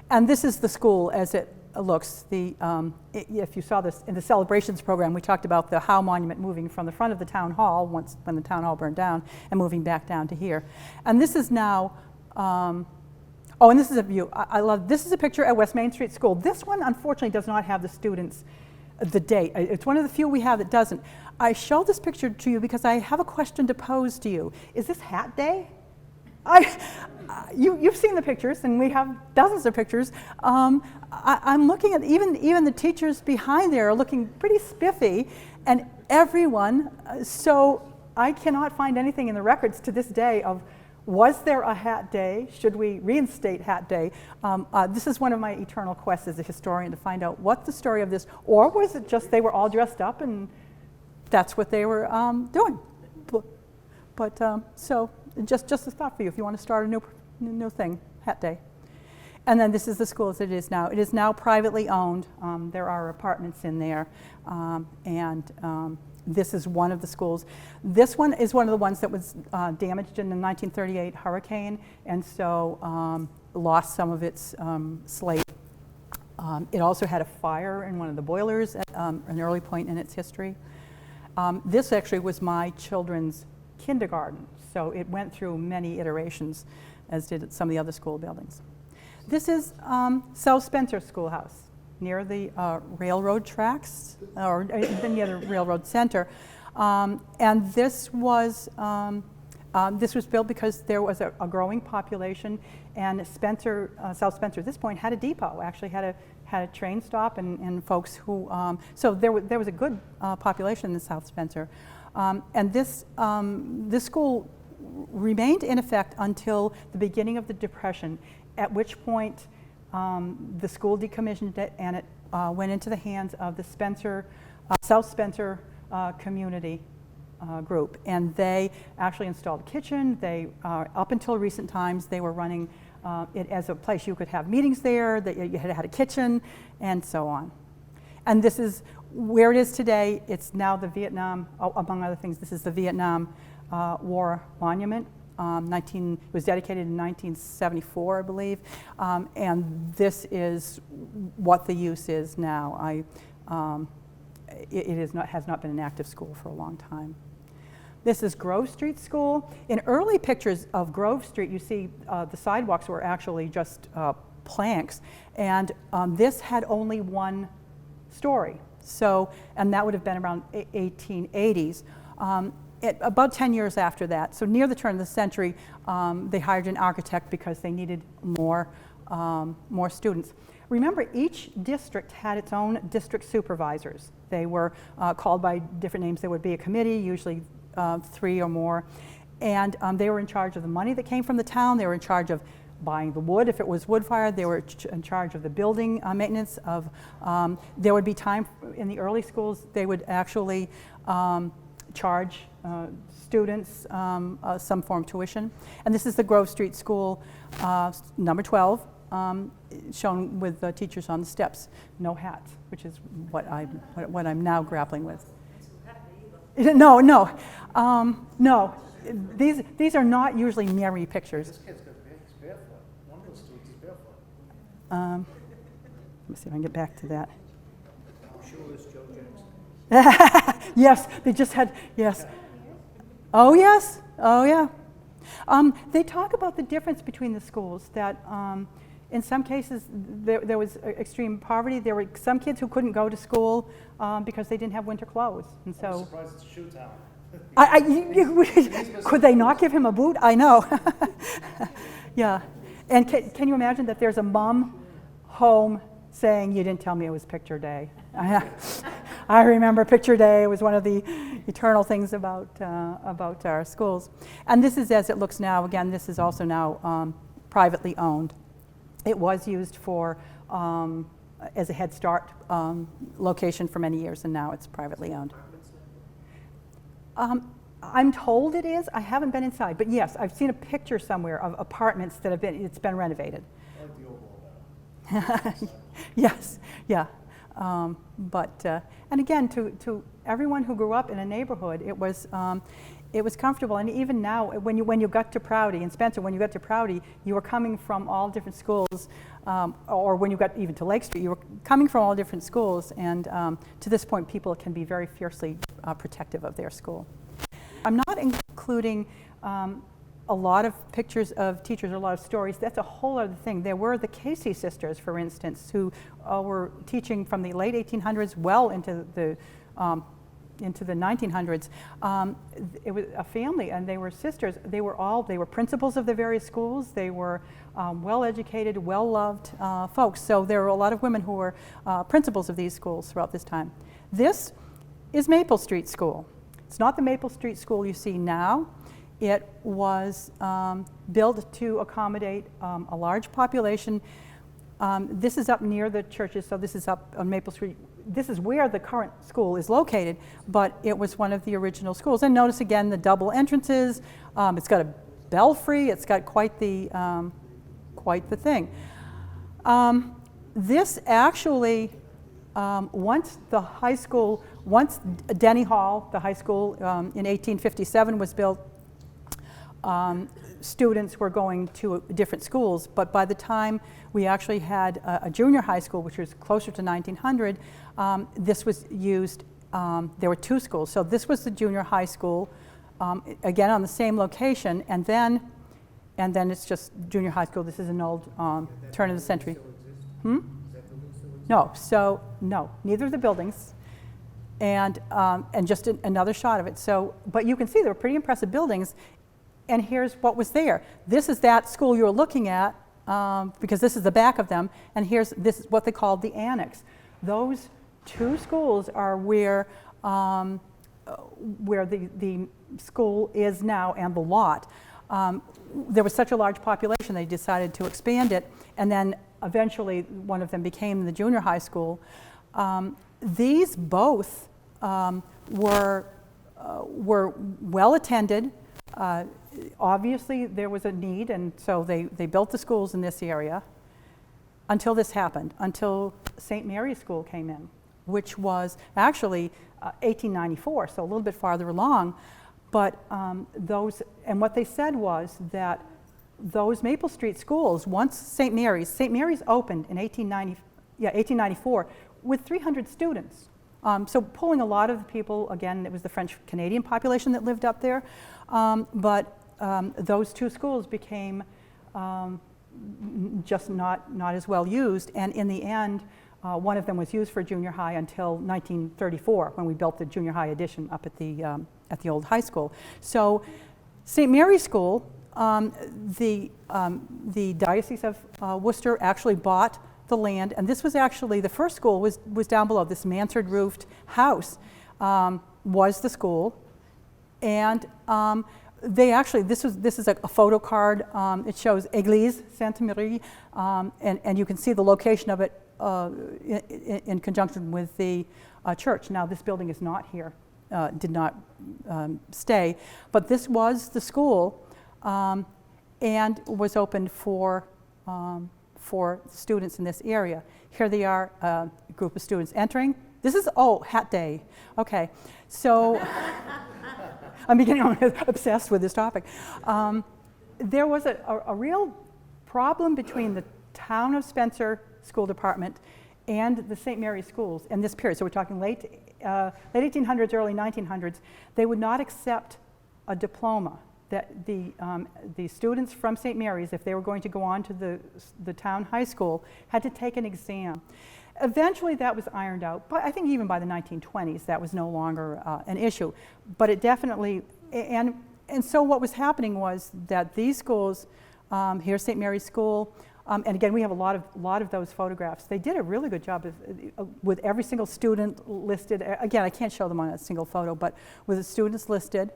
And this is the school as it looks. If you saw this in the celebrations program, we talked about the Howe Monument moving from the front of the town hall when the town hall burned down and moving back down to here. And this is now, oh, and this is a view. I love, this is a picture at West Main Street School. This one, unfortunately, does not have the students, the date. It's one of the few we have that doesn't. I show this picture to you because I have a question to pose to you. Is this Hat Day? You've seen the pictures, and we have dozens of pictures. I'm looking at even the teachers behind there are looking pretty spiffy, and everyone. So I cannot find anything in the records to this day of was there a Hat Day? Should we reinstate Hat Day? This is one of my eternal quests as a historian to find out what the story of this, or was it just they were all dressed up and that's what they were doing? But so. Just a thought for you if you want to start a new thing, Hat Day. And then this is the school as it is now. It is now privately owned. There are apartments in there, and this is one of the schools. This one is one of the ones that was damaged in the 1938 hurricane, and so lost some of its slate. It also had a fire in one of the boilers at an early point in its history. This actually was my children's kindergarten, so it went through many iterations, as did some of the other school buildings. This is South Spencer Schoolhouse, near the railroad tracks, or near the railroad center. And this was built because there was a growing population, and Spencer, South Spencer at this point had a depot, actually had a train stop, and folks who, so there was a good population in South Spencer. And this school remained in effect until the beginning of the Depression, at which point the school decommissioned it, and it went into the hands of the South Spencer community group. And they actually installed a kitchen. They, up until recent times, they were running it as a place you could have meetings there, that you had a kitchen, and so on. And this is where it is today. It's now the Vietnam, among other things, this is the Vietnam War Monument. It was dedicated in 1974, I believe, and this is what the use is now. It has not been an active school for a long time. This is Grove Street School. In early pictures of Grove Street, you see the sidewalks were actually just planks, and this had only one story. So, and that would have been around 1880s. About 10 years after that, so near the turn of the century, they hired an architect because they needed more students. Remember, each district had its own district supervisors. They were called by different names. There would be a committee, usually 3 or more, and they were in charge of the money that came from the town. They were in charge of buying the wood if it was wood-fired. They were in charge of the building maintenance. There would be time in the early schools, they would actually charge students some form of tuition. And this is the Grove Street School, number 12, shown with the teachers on the steps. No hats, which is what I'm now grappling with. No. These are not usually merry pictures. This kid's barefoot. One of those students is barefoot. Let me see if I can get back to that. Shoeless Joe Jackson. Yes, they just had, yes. Oh, yes. Oh, yeah. They talk about the difference between the schools, that in some cases there was extreme poverty. There were some kids who couldn't go to school because they didn't have winter clothes. And so, I'm surprised it's a shoe town. could they not give him a boot? I know. Yeah. And can you imagine that there's a mom home saying, "You didn't tell me it was picture day"? I remember picture day. It was one of the eternal things about our schools. And this is as it looks now. Again, this is also now privately owned. It was used for as a Head Start location for many years, and now it's privately owned. I'm told it is. I haven't been inside, but yes, I've seen a picture somewhere of apartments that it's been renovated. I like the old wall better. Yes, yeah. And again, to everyone who grew up in a neighborhood, it was comfortable. And even now, when you got to Prouty, in Spencer, when you got to Prouty, you were coming from all different schools, or when you got even to Lake Street, you were coming from all different schools. And to this point, people can be very fiercely protective of their school. I'm not including a lot of pictures of teachers, a lot of stories. That's a whole other thing. There were the Casey sisters, for instance, who were teaching from the late 1800s well into the 1900s. It was a family, and they were sisters. They were principals of the various schools. They were well-educated, well-loved folks. So there were a lot of women who were principals of these schools throughout this time. This is Maple Street School. It's not the Maple Street School you see now. It was built to accommodate a large population. This is up near the churches, so this is up on Maple Street. This is where the current school is located, but it was one of the original schools. And notice again the double entrances. It's got a belfry. It's got quite the thing. This actually, once Denny Hall, the high school, in 1857 was built, students were going to different schools, but by the time we actually had a junior high school, which was closer to 1900, this was used, there were two schools. So this was the junior high school, again on the same location, and then it's just junior high school. This is an old turn of the century. No, so no, neither of the buildings, and just another shot of it. So, but you can see they were pretty impressive buildings. And here's what was there. This is that school you're looking at, because this is the back of them. And this is what they called the annex. Those two schools are where the school is now, and the lot. There was such a large population, they decided to expand it, and then eventually one of them became the junior high school. These both were well attended. Obviously, there was a need, and so they built the schools in this area until this happened, until St. Mary's School came in, which was actually 1894, so a little bit farther along. But what they said was that those Maple Street schools, once St. Mary's opened in 1894 with 300 students. So pulling a lot of the people, again, it was the French-Canadian population that lived up there, but those two schools became just not as well used, and in the end, one of them was used for junior high until 1934, when we built the junior high addition up at the old high school. So St. Mary's School, the Diocese of Worcester actually bought the land, and this was actually, the first school was down below. This mansard roofed house was the school, and they actually, this is a photo card. It shows Église Sainte-Marie, and you can see the location of it in conjunction with the church. Now this building is not here, did not stay, but this was the school, and was opened for students in this area. Here they are, a group of students entering. This is, hat day. Okay, so I'm beginning obsessed with this topic. There was a real problem between the town of Spencer School Department and the St. Mary's schools in this period. So we're talking late 1800s, early 1900s. They would not accept a diploma. That the students from St. Mary's, if they were going to go on to the town high school, had to take an exam. Eventually that was ironed out, but I think even by the 1920s that was no longer an issue. But it definitely, and so what was happening was that these schools, here's St. Mary's School, and again we have a lot of those photographs. They did a really good job with every single student listed. Again, I can't show them on a single photo, but with the students listed.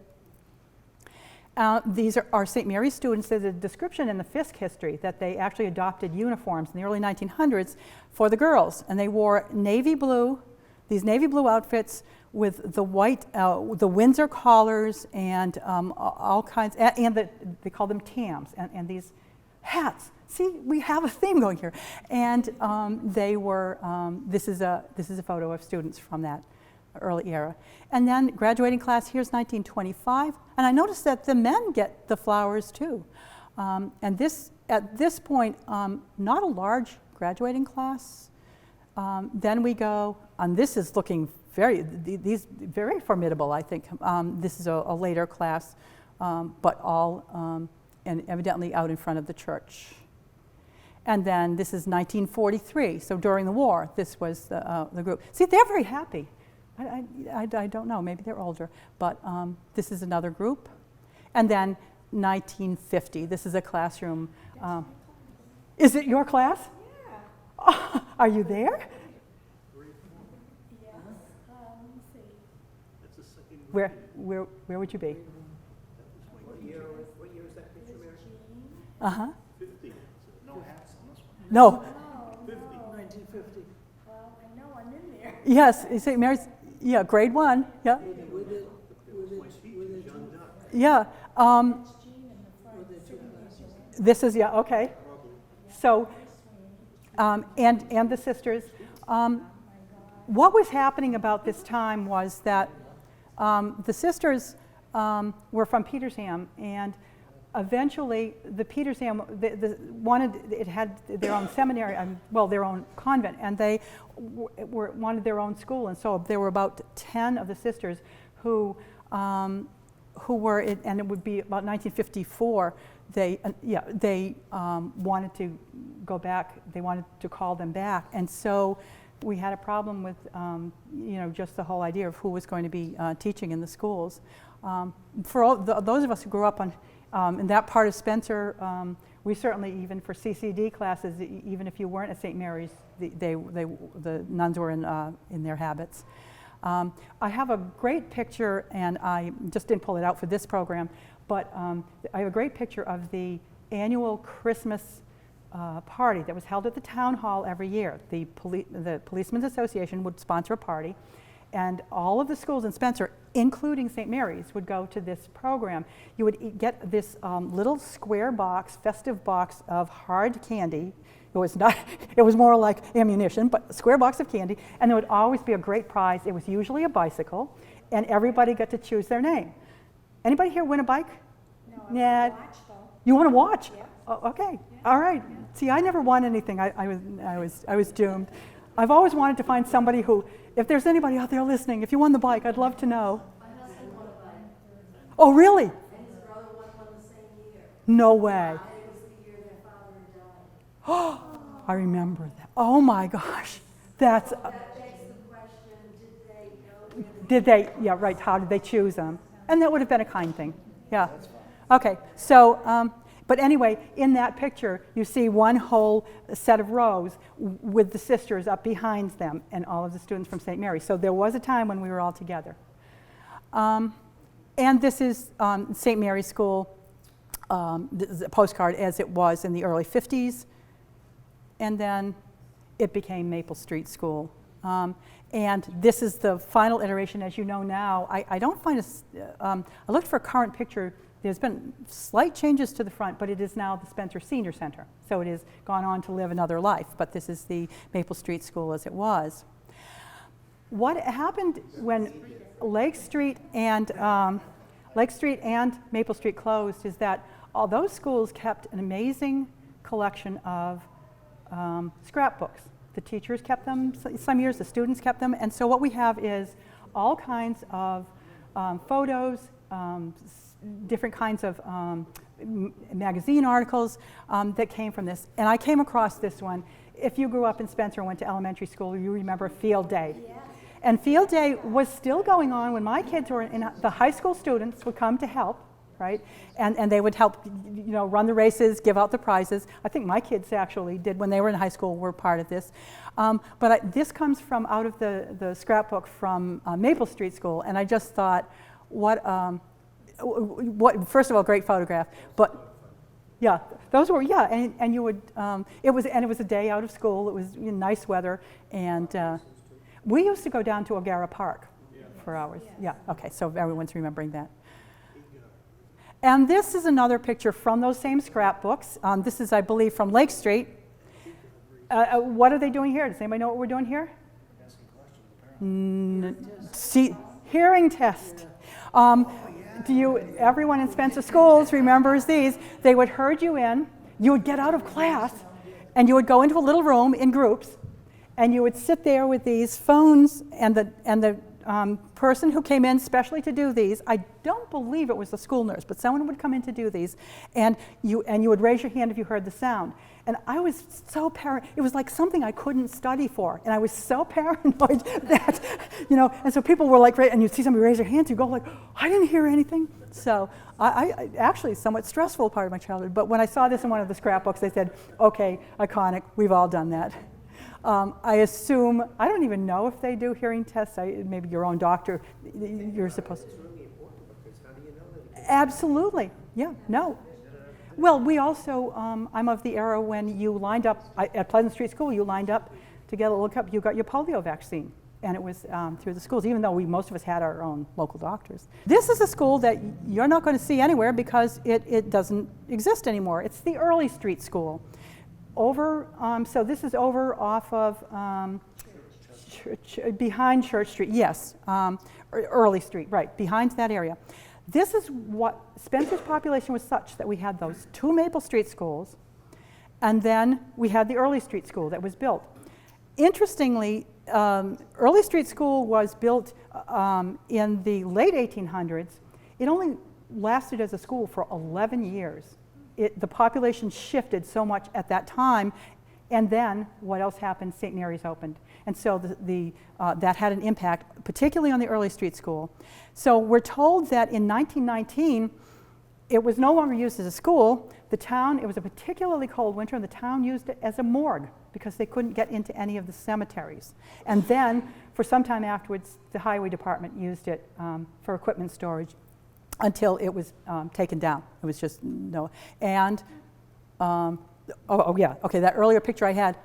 These are St. Mary's students. There's a description in the Fisk history that they actually adopted uniforms in the early 1900s for the girls, and they wore navy blue, these navy blue outfits with the white, the Windsor collars, and all kinds, and they call them tams, and these hats. See, we have a theme going here, and they were. This is a photo of students from that early era. And then graduating class, here's 1925. And I noticed that the men get the flowers too. And this, at this point, not a large graduating class. Then we go, and this is looking very formidable, I think. This is a later class, but all, and evidently out in front of the church. And then this is 1943, so during the war, this was the group. See, they're very happy. I don't know, maybe they're older, but this is another group. And then 1950, this is a classroom. Is it your class? Yeah. Oh, are you there? Yes. Let me see. Where would you be? What year is that picture, Mary? Uh-huh. 50. No hats on this one. No, Oh, 50. no. 1950. Well, I know I'm in there. yes, St. Mary's, yeah, grade 1, yeah. Yeah, That's Jean in the front. this is, yeah, okay. So and the sisters. What was happening about this time was that the sisters were from Petersham, and eventually the Petersham it had their own seminary, well, their own convent, and they wanted their own school, and so there were about 10 of the sisters who were, and it would be about 1954. They wanted to go back. They wanted to call them back, and so we had a problem with just the whole idea of who was going to be teaching in the schools. For those of us who grew up in that part of Spencer, we certainly, even for CCD classes, even if you weren't at St. Mary's, the nuns were in their habits. I have a great picture, and I just didn't pull it out for this program, but I have a great picture of the annual Christmas party that was held at the town hall every year. The Policemen's Association would sponsor a party, and all of the schools in Spencer, including St. Mary's, would go to this program. You would get this little square box, festive box of hard candy. It was not, it was more like ammunition, but a square box of candy, and there would always be a great prize. It was usually a bicycle, and everybody got to choose their name. Anybody here win a bike? No, Yeah. watch though. You want to watch? Yeah. Oh, okay. All right. See, I never won anything. I was doomed. I've always wanted to find somebody who, if there's anybody out there listening, if you won the bike, I'd love to know. My husband won a bike, Oh, really? and his brother won one the same year. No way. And it was the year their father had died. I remember that. Oh my gosh. That's, That begs the question, did they know? yeah, right, how did they choose them? And that would have been a kind thing. Yeah. Okay, so, but anyway, in that picture, you see one whole set of rows with the sisters up behind them and all of the students from St. Mary's. So there was a time when we were all together. And this is St. Mary's School, this is a postcard as it was in the early 50s. And then it became Maple Street School. And this is the final iteration, as you know now. I don't find I looked for a current picture. There's been slight changes to the front, but it is now the Spencer Senior Center. So it has gone on to live another life, but this is the Maple Street School as it was. What happened when Lake Street and Maple Street closed is that all those schools kept an amazing collection of scrapbooks. The teachers kept them some years, the students kept them, and so what we have is all kinds of photos, different kinds of magazine articles that came from this. And I came across this one. If you grew up in Spencer and went to elementary school, you remember Field Day. Yes. And Field Day was still going on when my kids were in, the high school students would come to help, right? And they would help, run the races, give out the prizes. I think my kids actually did when they were in high school, were part of this. But this comes from out of the scrapbook from Maple Street School, and I just thought, what, first of all, great photograph, but yeah, those were, yeah, and you would, it was a day out of school, it was nice weather, and we used to go down to O'Gara Park for hours. Yeah, okay, so everyone's remembering that. And this is another picture from those same scrapbooks. This is, I believe, from Lake Street. What are they doing here? Does anybody know what we're doing here? See, hearing test. Everyone in Spencer Schools remembers these. They would herd you in, you would get out of class, and you would go into a little room in groups, and you would sit there with these phones, and the person who came in specially to do these, I don't believe it was the school nurse, but someone would come in to do these, and you would raise your hand if you heard the sound. And I was so paranoid. It was like something I couldn't study for, and I was so paranoid that, and so people were like, and you'd see somebody raise their hands, you go like, I didn't hear anything. So I actually, somewhat stressful part of my childhood, but when I saw this in one of the scrapbooks, they said, okay, iconic, we've all done that. I assume, I don't even know if they do hearing tests. Maybe your own doctor, you're supposed to. It's really important because how do you know that? Absolutely, yeah, no. Well, we also, I'm of the era when you lined up, at Pleasant Street School, you lined up to get a lookup, you got your polio vaccine. And it was through the schools, even though most of us had our own local doctors. This is a school that you're not going to see anywhere because it doesn't exist anymore. It's the Early Street School. over, so this is over off of behind Church Street, yes, Early Street, right, behind that area. This is what, Spencer's population was such that we had those 2 Maple Street schools, and then we had the Early Street School that was built. Interestingly, Early Street School was built in the late 1800s. It only lasted as a school for 11 years. The population shifted so much at that time, and then what else happened? St. Mary's opened. And so that had an impact, particularly on the Early Street School. So we're told that in 1919, it was no longer used as a school. The town, it was a particularly cold winter, and the town used it as a morgue because they couldn't get into any of the cemeteries. And then, for some time afterwards, the highway department used it for equipment storage until it was taken down. It was just no. And, yeah, okay, that earlier picture I had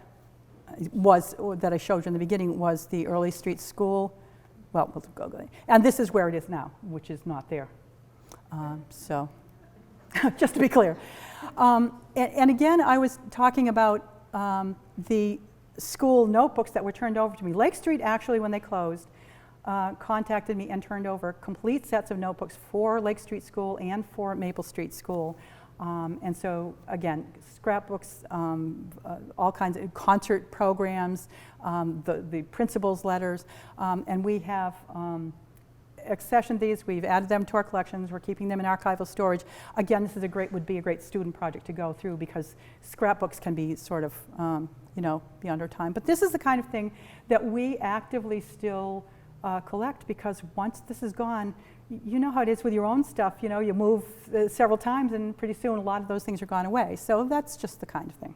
was, that I showed you in the beginning, was the Early Street School. Well, we'll go. And this is where it is now, which is not there. So, just to be clear. And again, I was talking about the school notebooks that were turned over to me. Lake Street, actually, when they closed, contacted me and turned over complete sets of notebooks for Lake Street School and for Maple Street School. And so, again, scrapbooks, all kinds of concert programs, the principal's letters, and we have accessioned these. We've added them to our collections. We're keeping them in archival storage. Again, this is would be a great student project to go through because scrapbooks can be sort of, beyond our time. But this is the kind of thing that we actively still collect, because once this is gone, you know how it is with your own stuff. You know, you move several times, and pretty soon a lot of those things are gone away. So that's just the kind of thing.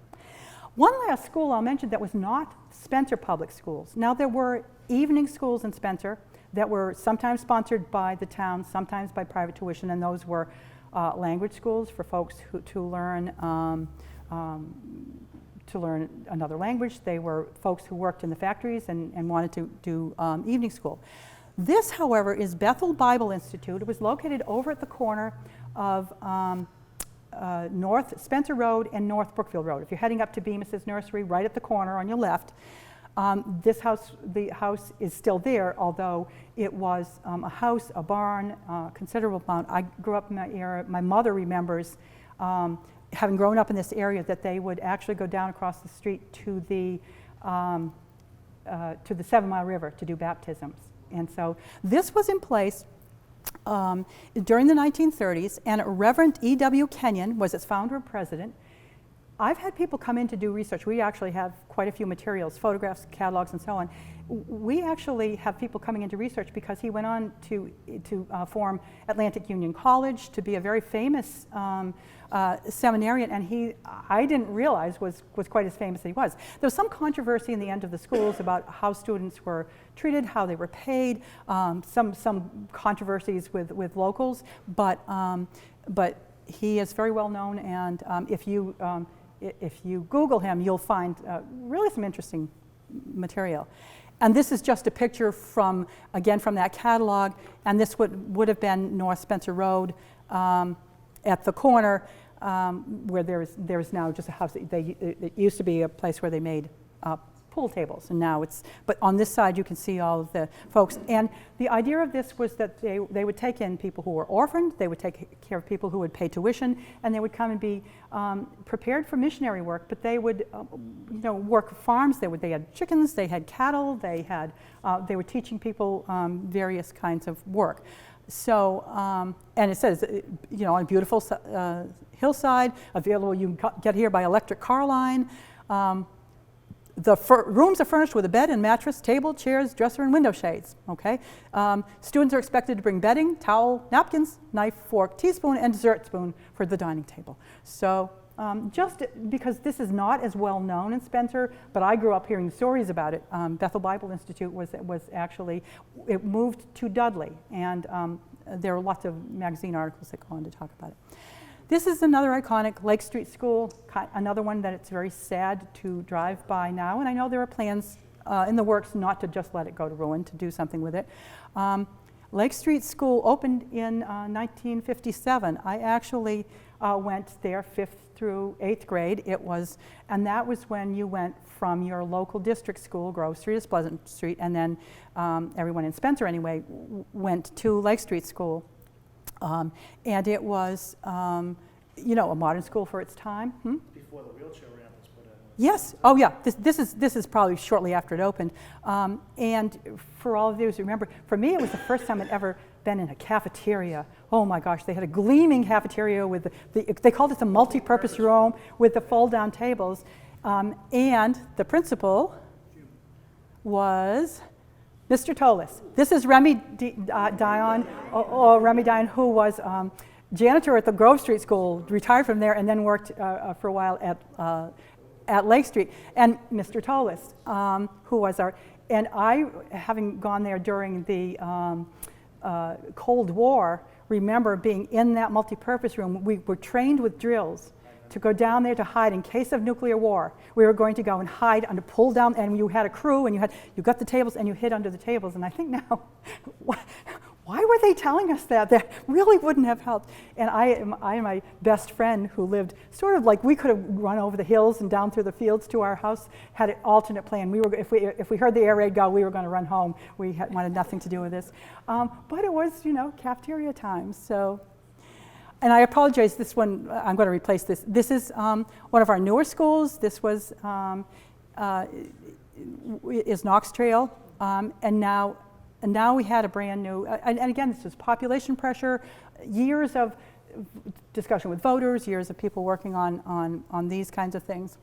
One last school I'll mention that was not Spencer Public Schools. Now, there were evening schools in Spencer that were sometimes sponsored by the town, sometimes by private tuition, and those were language schools for folks to learn another language. They were folks who worked in the factories and wanted to do evening school. This, however, is Bethel Bible Institute. It was located over at the corner of North Spencer Road and North Brookfield Road. If you're heading up to Bemis's nursery, right at the corner on your left, the house is still there, although it was a house, a barn, considerable amount. I grew up in that era. My mother remembers, having grown up in this area, that they would actually go down across the street to the 7 Mile River to do baptisms. And so this was in place during the 1930s, and Reverend E.W. Kenyon was its founder and president. I've had people come in to do research. We actually have quite a few materials, photographs, catalogs, and so on. We actually have people coming into research because he went on to form Atlantic Union College, to be a very famous seminarian, and I didn't realize was quite as famous as he was. There was some controversy in the end of the schools about how students were treated, how they were paid, some controversies with locals, but he is very well known, and if you Google him, you'll find really some interesting material. And this is just a picture from that catalog, and this would have been North Spencer Road at the corner, where there's now just a house. It used to be a place where they made pool tables, and now but on this side you can see all of the folks. And the idea of this was that they would take in people who were orphaned, they would take care of people who would pay tuition, and they would come and be prepared for missionary work, but they would work farms. They had chickens, they had cattle, they were teaching people various kinds of work. So, and it says, on a beautiful hillside, available, you can get here by electric car line. The rooms are furnished with a bed and mattress, table, chairs, dresser, and window shades, okay? Students are expected to bring bedding, towel, napkins, knife, fork, teaspoon, and dessert spoon for the dining table. So just because this is not as well known in Spencer, but I grew up hearing stories about it. Bethel Bible Institute was actually, it moved to Dudley, and there are lots of magazine articles that go on to talk about it. This is another iconic Lake Street School, another one that it's very sad to drive by now, and I know there are plans in the works not to just let it go to ruin, to do something with it. Lake Street School opened in 1957. I actually went there 5th through 8th grade. And that was when you went from your local district school, Grove Street is Pleasant Street, and then everyone in Spencer anyway went to Lake Street School. And it was, you know, a modern school for its time. Before the wheelchair ramp was put in. Yes. Oh, yeah. This is probably shortly after it opened. And for all of those who remember, for me, it was the first time I'd ever been in a cafeteria. Oh my gosh, they had a gleaming cafeteria with they called it the multi-purpose room with the fold-down tables. And the principal was Mr. Tolis. This is Remy Dion, or Remy Dion, who was janitor at the Grove Street School, retired from there, and then worked for a while at Lake Street. And Mr. Tolis, who was and I, having gone there during the Cold War, remember being in that multi-purpose room. We were trained with drills to go down there to hide in case of nuclear war. We were going to go and hide under, pull down, and you had a crew, and you got the tables, and you hid under the tables. And I think now, why were they telling us that? That really wouldn't have helped. And I and my best friend, who lived sort of like, we could have run over the hills and down through the fields to our house, had an alternate plan. If we heard the air raid go, we were going to run home. We wanted nothing to do with this. But it was, you know, cafeteria time. So. And I apologize, this one, I'm going to replace this. This is one of our newer schools. This was, is Knox Trail. And now we had a brand new, and again, this was population pressure, years of discussion with voters, years of people working on these kinds of things.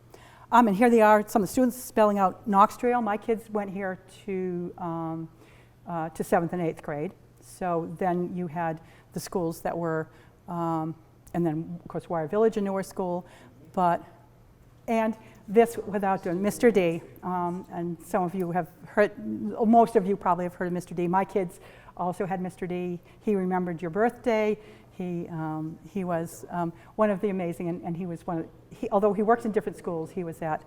And here they are, some of the students spelling out Knox Trail. My kids went here to 7th and 8th grade. So then you had the schools that were, and then, of course, Wire Village, a newer school, and this without doing Mr. D, and some of you have heard, most of you probably have heard of Mr. D. My kids also had Mr. D. He remembered your birthday. He was one of the amazing, and he was although he worked in different schools, he was at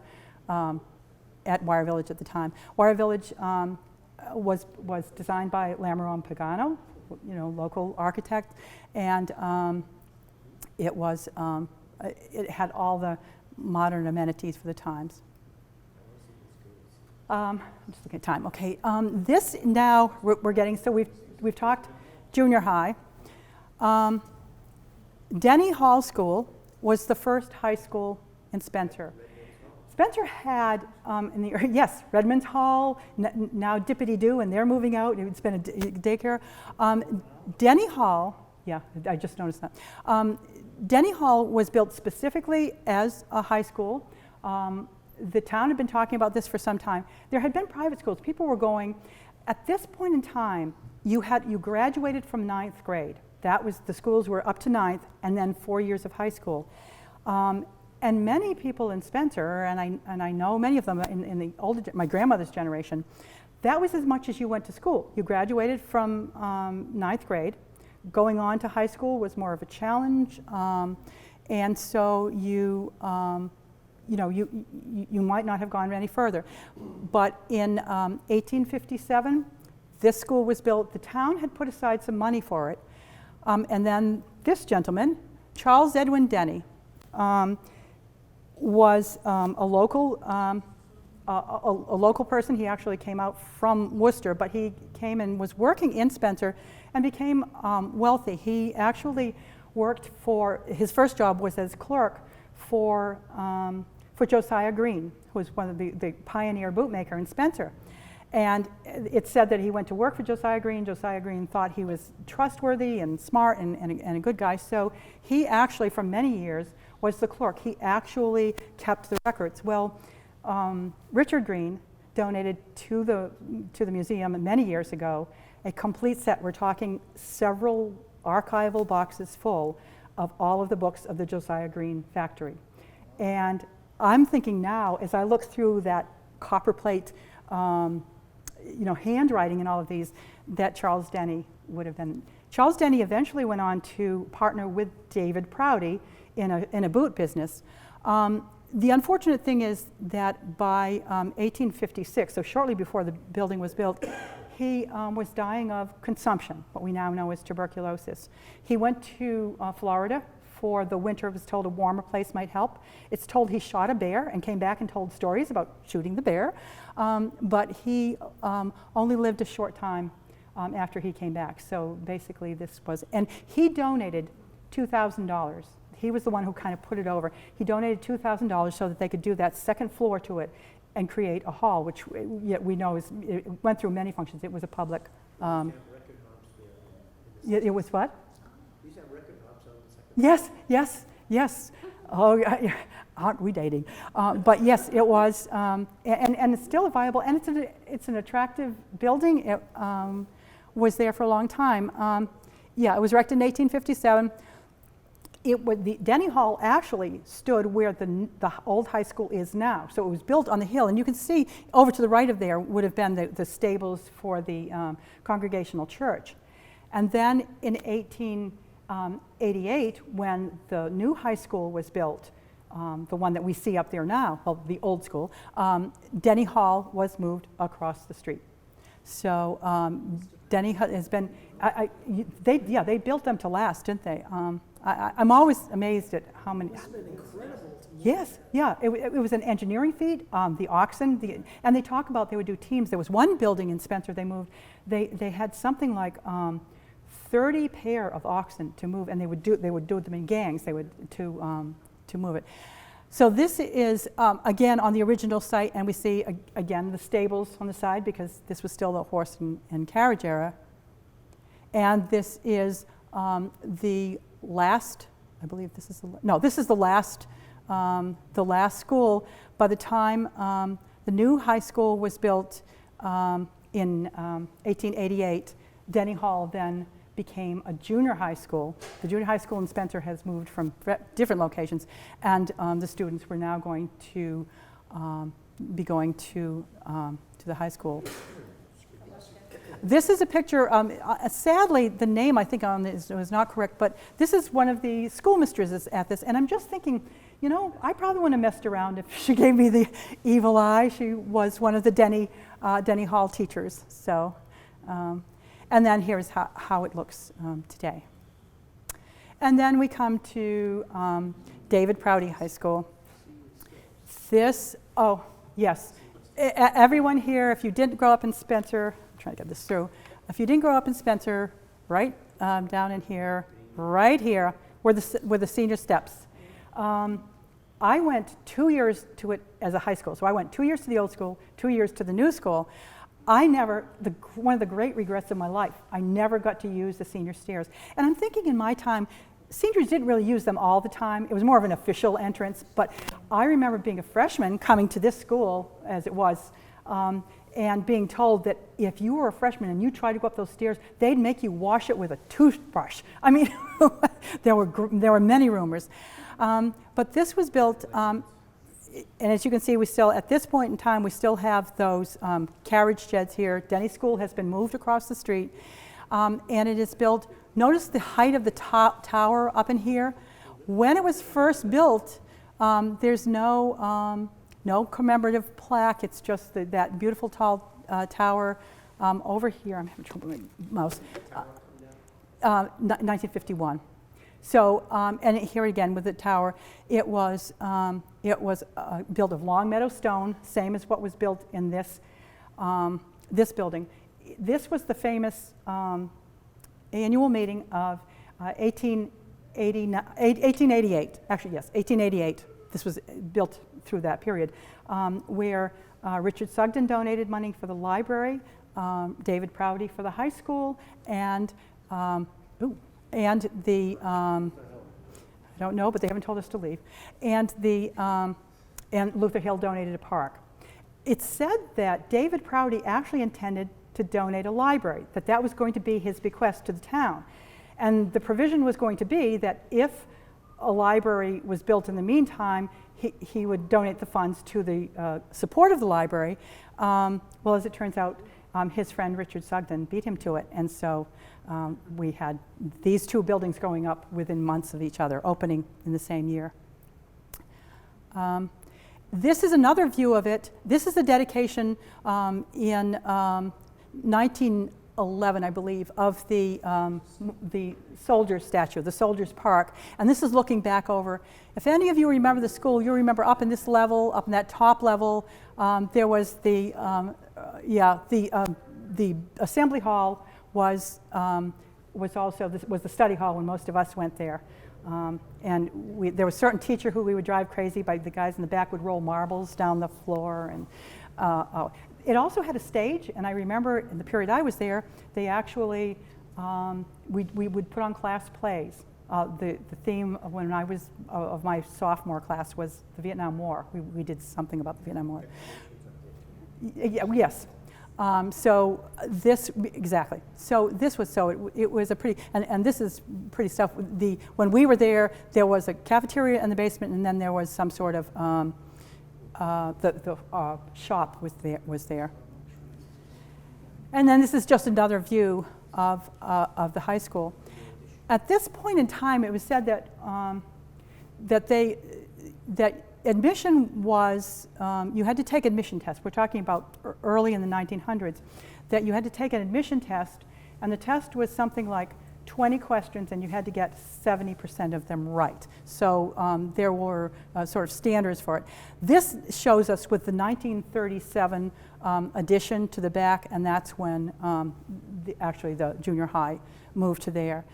Wire Village at the time. Wire Village was designed by Lamoureux and Pagano, you know, local architect, and it had all the modern amenities for the times. I'm just looking at time. Okay, this now we're getting, so we've talked junior high. Denny Hall School was the first high school in Spencer. Spencer had, yes, Redmond Hall, now Dippity-Doo, and they're moving out. It's been a daycare. Denny Hall, yeah, I just noticed that. Denny Hall was built specifically as a high school. The town had been talking about this for some time. There had been private schools. People were going, at this point in time, you graduated from 9th grade. That was, the schools were up to 9th, and then 4 years of high school. And many people in Spencer, and I know many of them in the older, my grandmother's generation, that was as much as you went to school. You graduated from 9th grade. Going on to high school was more of a challenge, and so you might not have gone any further. But in 1857, this school was built. The town had put aside some money for it, and then this gentleman, Charles Edwin Denny, was a local person. He actually came out from Worcester, but he came and was working in Spencer and became wealthy. He actually worked his first job was as clerk for Josiah Green, who was one of the pioneer bootmaker in Spencer. And it's said that he went to work for Josiah Green. Josiah Green thought he was trustworthy and smart and a good guy. So he actually, for many years, was the clerk. He actually kept the records. Well, Richard Green donated to the museum many years ago a complete set. We're talking several archival boxes full of all of the books of the Josiah Green factory. And I'm thinking now, as I look through that copper plate, handwriting and all of these, that Charles Denny would have been. Charles Denny eventually went on to partner with David Prouty in a boot business. The unfortunate thing is that by 1856, so shortly before the building was built, he was dying of consumption, what we now know as tuberculosis. He went to Florida for the winter. It was told a warmer place might help. It's told he shot a bear and came back and told stories about shooting the bear. But he only lived a short time after he came back. So basically this was, and he donated $2,000. He was the one who kind of put it over. He donated $2,000 so that they could do that second floor to it and create a hall, which we know it went through many functions. It was a public. Record hops there. It was what? These have record hops on the second. Yes. Oh, yeah, aren't we dating? But yes, it was, and it's still viable, and it's an attractive building. It was there for a long time. Yeah, it was erected in 1857. The Denny Hall actually stood where the old high school is now. So it was built on the hill, and you can see over to the right of there would have been the stables for the Congregational Church. And then in 1888, when the new high school was built, the one that we see up there now, well, the old school, Denny Hall was moved across the street. So Denny has been, they built them to last, didn't they? I'm always amazed at how many. It's been incredible. Yes, yeah, it was an engineering feat. The oxen, and they talk about they would do teams. There was one building in Spencer they moved. They had something like 30 pair of oxen to move, and they would do them in gangs. They would to move it. So this is again on the original site, and we see again the stables on the side because this was still the horse and carriage era. And this is the last, I believe this is this is the last school. By the time the new high school was built in 1888, Denny Hall then became a junior high school. The junior high school in Spencer has moved from different locations, and the students were now going to be going to the high school. This is a picture, sadly the name I think on this was not correct, but this is one of the schoolmistresses at this, and I'm just thinking, you know, I probably wouldn't have messed around if she gave me the evil eye. She was one of the Denny Hall teachers. So, and then here's how it looks today. And then we come to David Prouty High School. This, oh yes, everyone here, if you didn't grow up in Spencer, trying to get this through. If you didn't grow up in Spencer, right down in here, right here, were the senior steps. I went 2 years to it as a high school. So I went 2 years to the old school, 2 years to the new school. One of the great regrets of my life, I never got to use the senior stairs. And I'm thinking in my time, seniors didn't really use them all the time. It was more of an official entrance. But I remember being a freshman coming to this school, as it was, and being told that if you were a freshman and you tried to go up those stairs, they'd make you wash it with a toothbrush. I mean, there were many rumors. But this was built, and as you can see, at this point in time, we still have those carriage sheds here. Denny School has been moved across the street, and it is built. Notice the height of the tower up in here. When it was first built, there's no commemorative plaque. It's just that beautiful tall tower over here. I'm having trouble with my mouse. 1951. So, and here again with the tower, it was built of Longmeadow stone, same as what was built in this building. This was the famous annual meeting of 1888. Actually, yes, 1888. This was built through that period, where Richard Sugden donated money for the library, David Prouty for the high school, and the I don't know, but they haven't told us to leave, and Luther Hill donated a park. It's said that David Prouty actually intended to donate a library, that was going to be his bequest to the town, and the provision was going to be that if a library was built in the meantime, he would donate the funds to the support of the library. Well, as it turns out, his friend Richard Sugden beat him to it, and so we had these two buildings going up within months of each other, opening in the same year. This is another view of it. This is the dedication in 19 11, I believe, of the soldiers statue, the Soldiers Park. And this is looking back over. If any of you remember the school, you remember up in this level, up in that top level, there was the assembly hall was also was the study hall when most of us went there. And there was a certain teacher who we would drive crazy by. The guys in the back would roll marbles down the floor. And it also had a stage, and I remember in the period I was there, they actually, we would put on class plays. The theme of when I was, of my sophomore class was the Vietnam War. We did something about the Vietnam War. Yes. So this, exactly. So this was, it was a pretty, and this is pretty stuff. When we were there was a cafeteria in the basement, and then there was some sort of, the shop was there. And then this is just another view of the high school. At this point in time, it was said that, that admission was, you had to take admission tests. We're talking about early in the 1900s, that you had to take an admission test, and the test was something like 20 questions, and you had to get 70% of them right. So there were sort of standards for it. This shows us with the 1937 addition to the back, and that's when actually the junior high moved to there.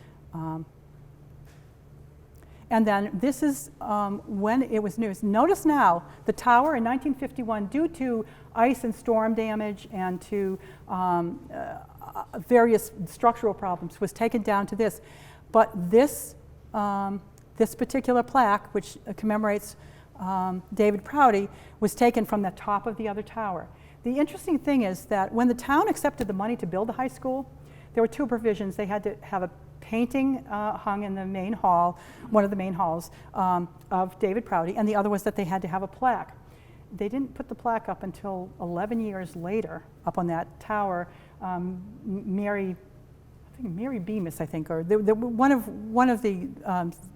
And then this is when it was new. Notice now, the tower in 1951, due to ice and storm damage and to various structural problems, was taken down to this. But this, this particular plaque, which commemorates David Prouty, was taken from the top of the other tower. The interesting thing is that when the town accepted the money to build the high school, there were two provisions. They had to have a painting hung in the main hall, one of the main halls, of David Prouty, and the other was that they had to have a plaque. They didn't put the plaque up until 11 years later, up on that tower. Mary Bemis, I think, or one of the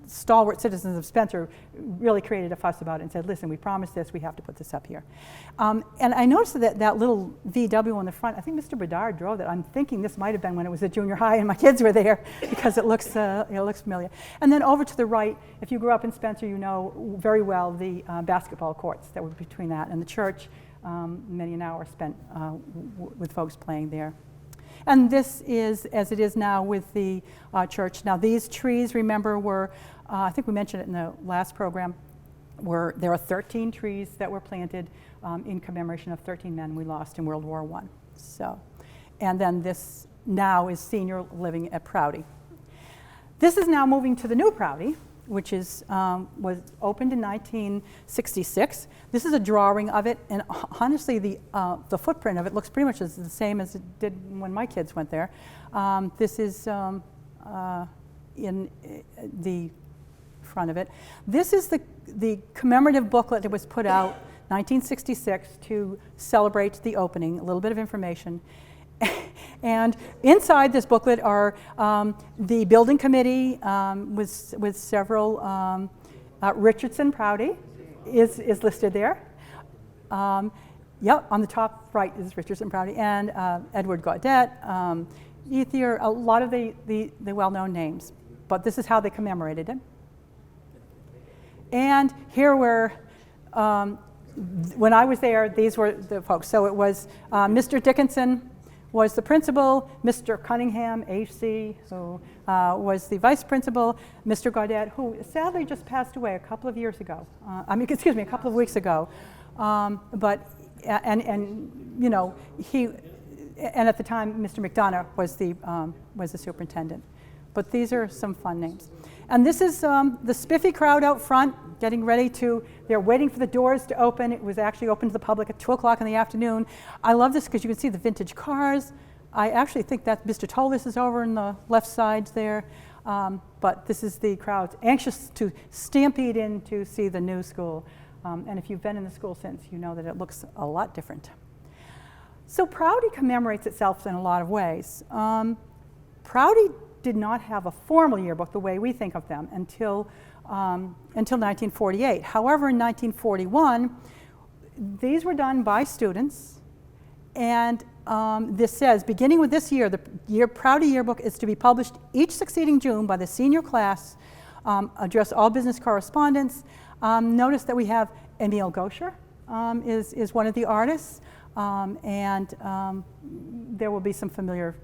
stalwart citizens of Spencer really created a fuss about it and said, listen, we promised this, we have to put this up here. And I noticed that little VW on the front, I think Mr. Bedard drove that. I'm thinking this might have been when it was at junior high and my kids were there, because it looks familiar. And then over to the right, if you grew up in Spencer, you know very well the basketball courts that were between that and the church. Many an hour spent with folks playing there. And this is as it is now with the church. Now these trees, remember, were, I think we mentioned it in the last program, there are 13 trees that were planted in commemoration of 13 men we lost in World War I. So, and then this now is senior living at Prouty. This is now moving to the new Prouty, which is, was opened in 1966. This is a drawing of it, and honestly, the footprint of it looks pretty much the same as it did when my kids went there. This is in the front of it. This is the commemorative booklet that was put out 1966 to celebrate the opening, a little bit of information. And inside this booklet are the building committee with several, Richardson Prouty is listed there. Yep, on the top right is Richardson Prouty, and Edward Gaudet, Ethier, a lot of the well-known names. But this is how they commemorated it. And here were, when I was there, these were the folks. So it was Mr. Dickinson was the principal, Mr. Cunningham, AC, who was the vice principal, Mr. Gaudet, who sadly just passed away a couple of years ago. A couple of weeks ago. But you know, and at the time, Mr. McDonough was the superintendent. But these are some fun names. And this is the spiffy crowd out front getting ready they're waiting for the doors to open. It was actually open to the public at 2 o'clock in the afternoon. I love this because you can see the vintage cars. I actually think that Mr. Tolis is over in the left side there. But this is the crowd anxious to stampede in to see the new school. And if you've been in the school since, you know that it looks a lot different. So Prouty commemorates itself in a lot of ways. Prouty did not have a formal yearbook the way we think of them until 1948. However, in 1941, these were done by students, and this says, beginning with this year, the Proudy Yearbook is to be published each succeeding June by the senior class, address all business correspondence. Notice that we have Emil Gosher is one of the artists, and there will be some familiar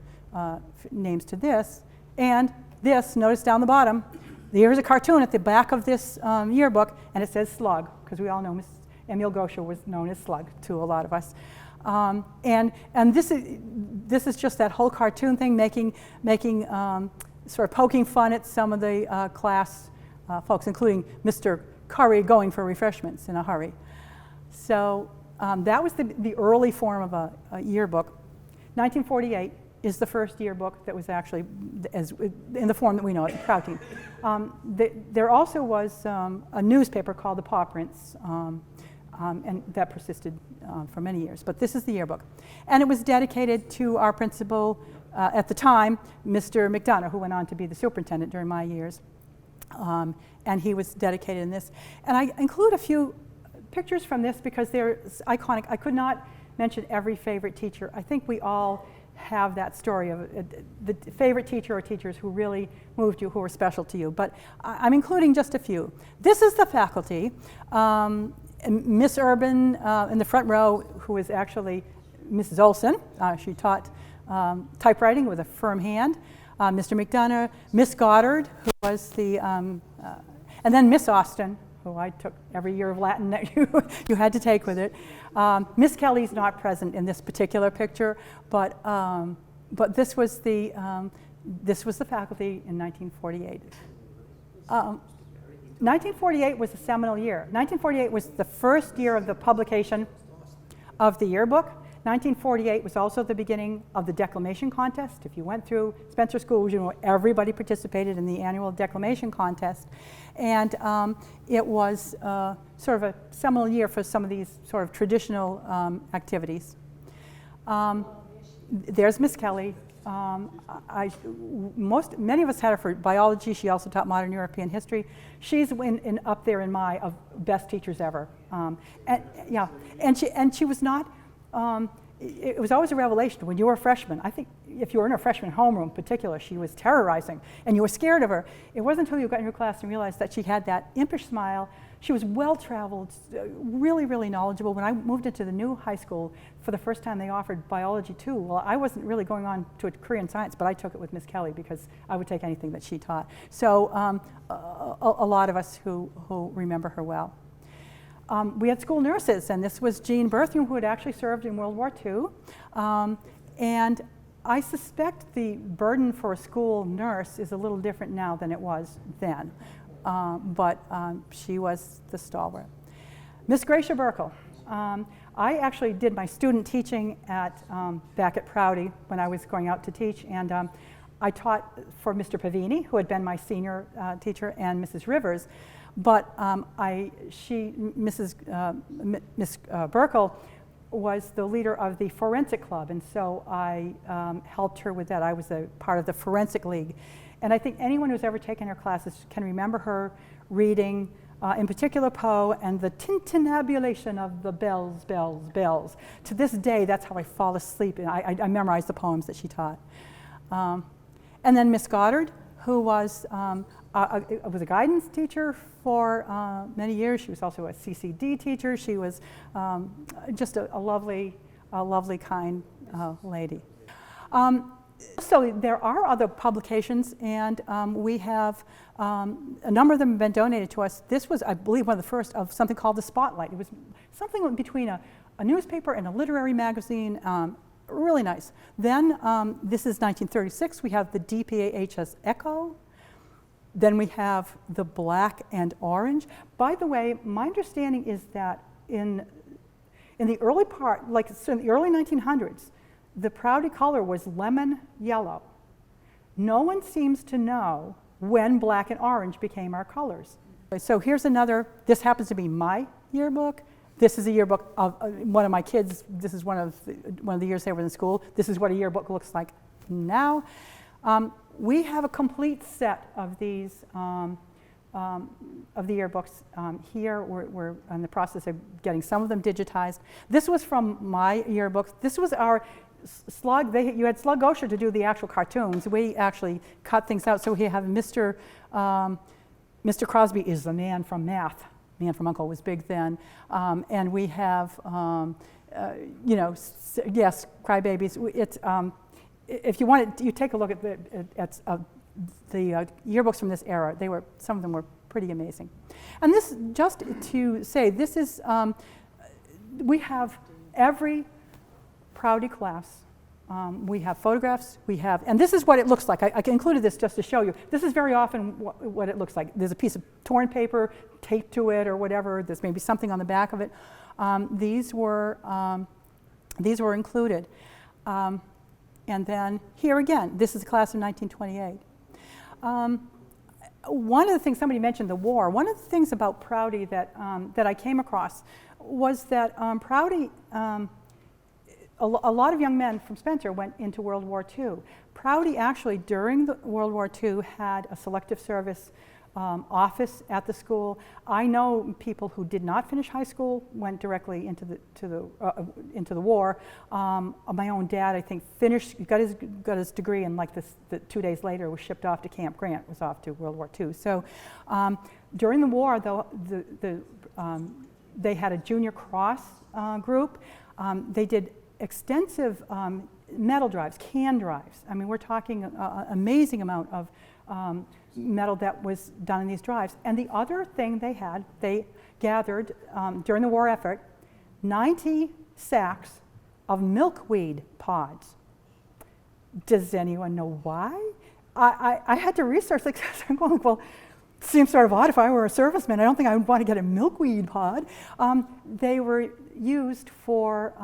names to this. And this, notice down the bottom, there's a cartoon at the back of this yearbook, and it says Slug, because we all know Emil Gosher was known as Slug to a lot of us. And this is just that whole cartoon thing, making sort of poking fun at some of the class folks, including Mr. Curry going for refreshments in a hurry. So that was the early form of a yearbook. 1948 is the first yearbook that was actually in the form that we know it, the Proud Team. There also was a newspaper called the Paw Prints, and that persisted for many years. But this is the yearbook. And it was dedicated to our principal at the time, Mr. McDonough, who went on to be the superintendent during my years. And he was dedicated in this. And I include a few pictures from this because they're iconic. I could not mention every favorite teacher. I think we all have that story of the favorite teacher or teachers who really moved you, who were special to you. But I'm including just a few. This is the faculty. Miss Urban in the front row, who is actually Mrs. Olson. She taught typewriting with a firm hand. Mr. McDonough, Miss Goddard, who was the, and then Miss Austin, who I took every year of Latin that you had to take with it. Miss Kelly's not present in this particular picture, but this was the faculty in 1948. 1948 was a seminal year. 1948 was the first year of the publication of the yearbook. 1948 was also the beginning of the declamation contest. If you went through Spencer Schools, you know everybody participated in the annual declamation contest. And it was sort of a seminal year for some of these sort of traditional activities. There's Miss Kelly. Many of us had her for biology. She also taught modern European history. She's up there in my best teachers ever. And she was not. It was always a revelation when you were a freshman. I think if you were in her freshman homeroom in particular, she was terrorizing, and you were scared of her. It wasn't until you got in her class and realized that she had that impish smile. She was well-traveled, really, really knowledgeable. When I moved into the new high school, for the first time they offered biology too. Well, I wasn't really going on to a career in science, but I took it with Miss Kelly because I would take anything that she taught. So a lot of us who remember her well. We had school nurses, and this was Jean Berthium, who had actually served in World War II. And I suspect the burden for a school nurse is a little different now than it was then. But she was the stalwart. Miss Gracia Burkle. I actually did my student teaching back at Proudy when I was going out to teach, and I taught for Mr. Pavini, who had been my senior teacher, and Mrs. Rivers. But Miss Burkle was the leader of the forensic club, and so I helped her with that. I was a part of the forensic league. And I think anyone who's ever taken her classes can remember her reading, in particular Poe, and the tintinnabulation of the bells, bells, bells. To this day, that's how I fall asleep. And I memorize the poems that she taught. And then Miss Goddard, who was a guidance teacher for many years. She was also a CCD teacher. She was just a lovely, kind lady. So there are other publications, and we have a number of them have been donated to us. This was, I believe, one of the first of something called the Spotlight. It was something between a newspaper and a literary magazine. Really nice. Then this is 1936. We have the DPAHS Echo. Then we have the Black and Orange. By the way, my understanding is that in the early part, like so in the early 1900s, the Proudy color was lemon yellow. No one seems to know when black and orange became our colors. So here's another, this happens to be my yearbook. This is a yearbook of one of my kids. This is one of the years they were in school. This is what a yearbook looks like now. We have a complete set of these of the yearbooks here. We're in the process of getting some of them digitized. This was from my yearbook. This was our Slug, you had Slug Osher to do the actual cartoons. We actually cut things out. So we have Mr. Crosby is the man from Math. Man from U.N.C.L.E. was big then. And we have, yes, Crybabies. It's, if you want it, you take a look at the yearbooks from this era. Some of them were pretty amazing. And this, just to say, this is, we have every Proudy class. We have photographs, and this is what it looks like. I included this just to show you. This is very often what it looks like. There's a piece of torn paper taped to it or whatever. There's maybe something on the back of it. These were included. And then here again, this is a class of 1928. One of the things, somebody mentioned the war. One of the things about Proudy that I came across was that Proudy, a lot of young men from Spencer went into World War II. Proudy actually, during the World War II, had a selective service office at the school. I know people who did not finish high school went directly into the war. My own dad, I think, got his degree, and like the 2 days later was shipped off to Camp Grant. Was off to World War II. So during the war, though, they had a Junior Cross group. They did extensive metal drives, can drives. I mean, we're talking an amazing amount of metal that was done in these drives. And the other thing they gathered during the war effort, 90 sacks of milkweed pods. Does anyone know why? I had to research, like, I'm going, well, it seems sort of odd if I were a serviceman. I don't think I would want to get a milkweed pod. They were used for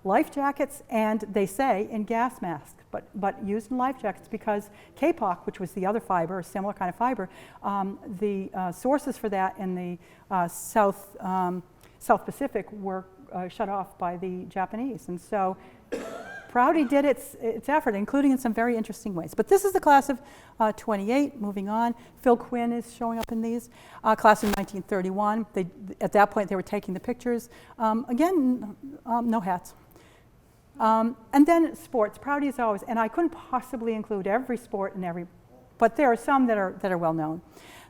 life jackets, and they say in gas masks, but used in life jackets because kapok, which was the other fiber, a similar kind of fiber, the sources for that in the South Pacific were shut off by the Japanese. And so Proudy did its effort, including in some very interesting ways. But this is the class of 28, moving on. Phil Quinn is showing up in these. Class of 1931, at that point they were taking the pictures. Again, no hats. And then sports, Proudy is always, and I couldn't possibly include every sport and but there are some that are well known.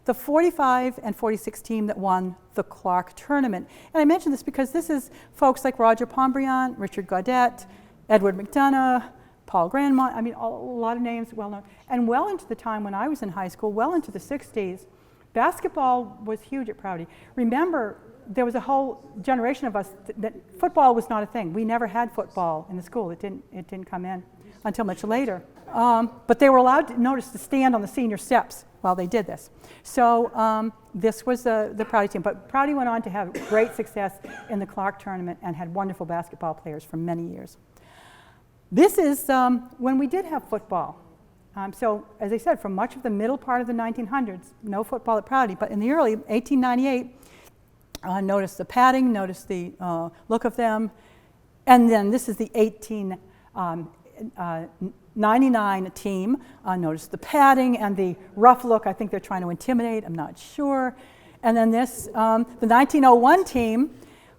The 45 and 46 team that won the Clark tournament. And I mention this because this is folks like Roger Pombriant, Richard Gaudette, Edward McDonough, Paul Grandmont, I mean, a lot of names well known. And well into the time when I was in high school, well into the 60s, basketball was huge at Proudy. Remember, there was a whole generation of us that football was not a thing. We never had football in the school. It didn't come in until much later. But they were allowed to stand on the senior steps while they did this. So this was the Proudy team. But Proudy went on to have great success in the Clark tournament and had wonderful basketball players for many years. This is when we did have football. So, as I said, for much of the middle part of the 1900s, no football at Proudy. But in the early 1898, notice the padding, notice the look of them. And then this is the 1899 team. Notice the padding and the rough look. I think they're trying to intimidate. I'm not sure. And then this, the 1901 team,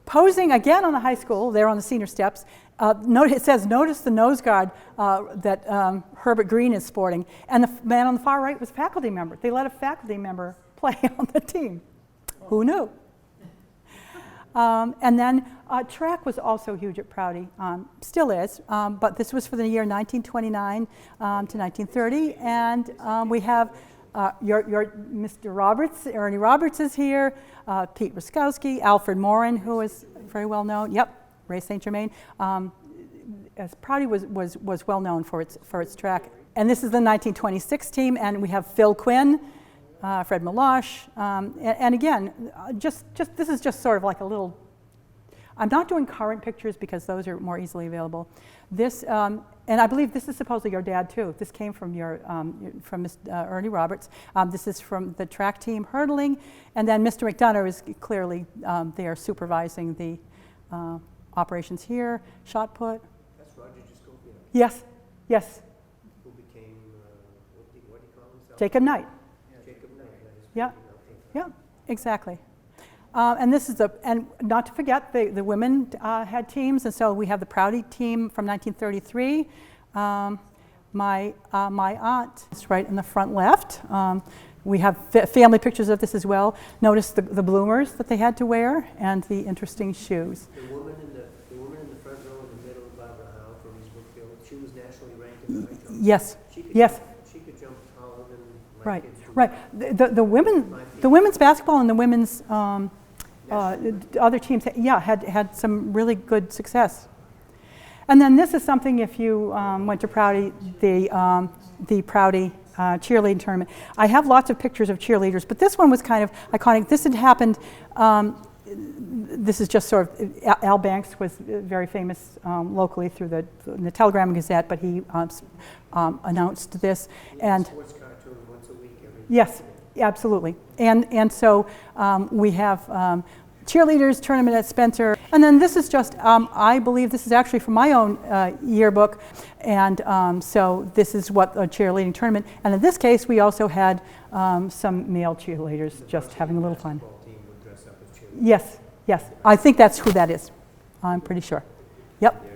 posing again on the high school. They're on the senior steps. It says, notice the nose guard that Herbert Green is sporting. And the man on the far right was a faculty member. They let a faculty member play on the team. Who knew? And then track was also huge at Proudy, still is, but this was for the year 1929 to 1930. And we have your Mr. Roberts, Ernie Roberts is here, Pete Ruskowski, Alfred Morin, who is very well known. Yep. Ray St. Germain, as Proudy was well known for its track. And this is the 1926 team, and we have Phil Quinn, Fred Meloche, and again, this is just sort of like a little. I'm not doing current pictures because those are more easily available. This, and I believe this is supposedly your dad too. This came from from Ernie Roberts. This is from the track team hurdling, and then Mr. McDonough is clearly there supervising the operations here, shot put. That's Roger Giscopian. Yes, yes. Who became, what do you call himself? Jacob Knight. Jacob Knight. Yeah, yeah, exactly. And this is and not to forget, the women had teams, and so we have the Prouty team from 1933. My aunt is right in the front left. We have family pictures of this as well. Notice the bloomers that they had to wear and the interesting shoes. The woman in the front row in the middle, Barbara Howe from East Brookfield, she was nationally ranked in the high jump. Yes, She could yes. Jump, she could jump taller than my Right, kids. right. The women's basketball and the women's other teams, yeah, had some really good success. And then this is something, if you went to Prouty, the Prouty cheerleading tournament. I have lots of pictures of cheerleaders, but this one was kind of iconic. This had happened. This is just sort of, Al Banks was very famous locally through the Telegram and Gazette, but he announced this. And Sports cartoon once a week every yes, absolutely. And so we have cheerleaders tournament at Spencer. And then this is just, I believe this is actually from my own yearbook. And so this is what a cheerleading tournament. And in this case, we also had some male cheerleaders just having a little fun. basketball team would dress up as cheerleaders. Yes, yes. I think that's who that is. I'm pretty sure. Yep.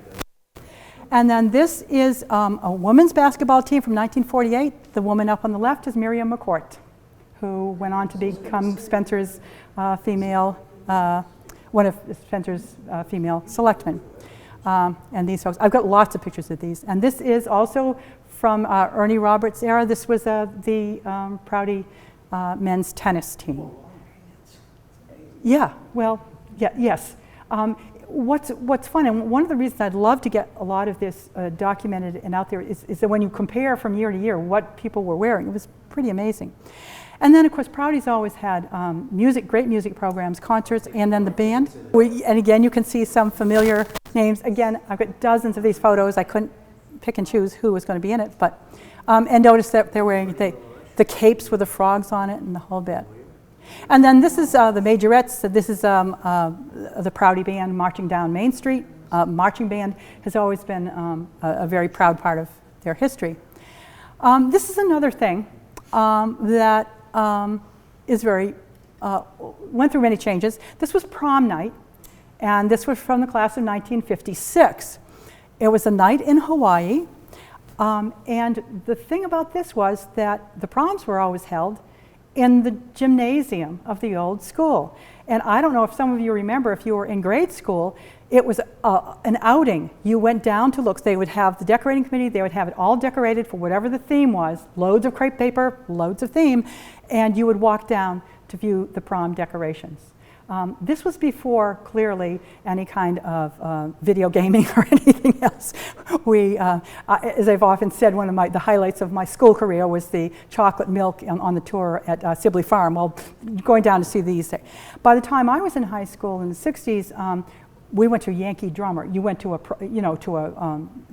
And then this is a women's basketball team from 1948. The woman up on the left is Miriam McCourt, who went on to become Spencer's one of Spencer's female selectmen. And these folks, I've got lots of pictures of these. And this is also from Ernie Roberts' era. This was the Prouty men's tennis team. Yeah, well, yeah, yes. What's fun, and one of the reasons I'd love to get a lot of this documented and out there is that when you compare from year to year what people were wearing, it was pretty amazing. And then, of course, Prouty's always had great music programs, concerts, and then the band. And again, you can see some familiar names. Again, I've got dozens of these photos. I couldn't pick and choose who was going to be in it, but and notice that they're wearing the capes with the frogs on it and the whole bit. And then this is the Majorettes. So this is the Prouty band marching down Main Street. Marching band has always been a very proud part of their history. This is another thing that is very, went through many changes. This was prom night, and this was from the class of 1956. It was a night in Hawaii, and the thing about this was that the proms were always held in the gymnasium of the old school. And I don't know if some of you remember, if you were in grade school, it was an outing. You went down to look. They would have the decorating committee. They would have it all decorated for whatever the theme was. Loads of crepe paper, loads of theme. And you would walk down to view the prom decorations. This was before, clearly, any kind of video gaming or anything else. As I've often said, one of the highlights of my school career was the chocolate milk on the tour at Sibley Farm, while going down to see these. By the time I was in high school in the 60s, we went to Yankee Drummer. You went to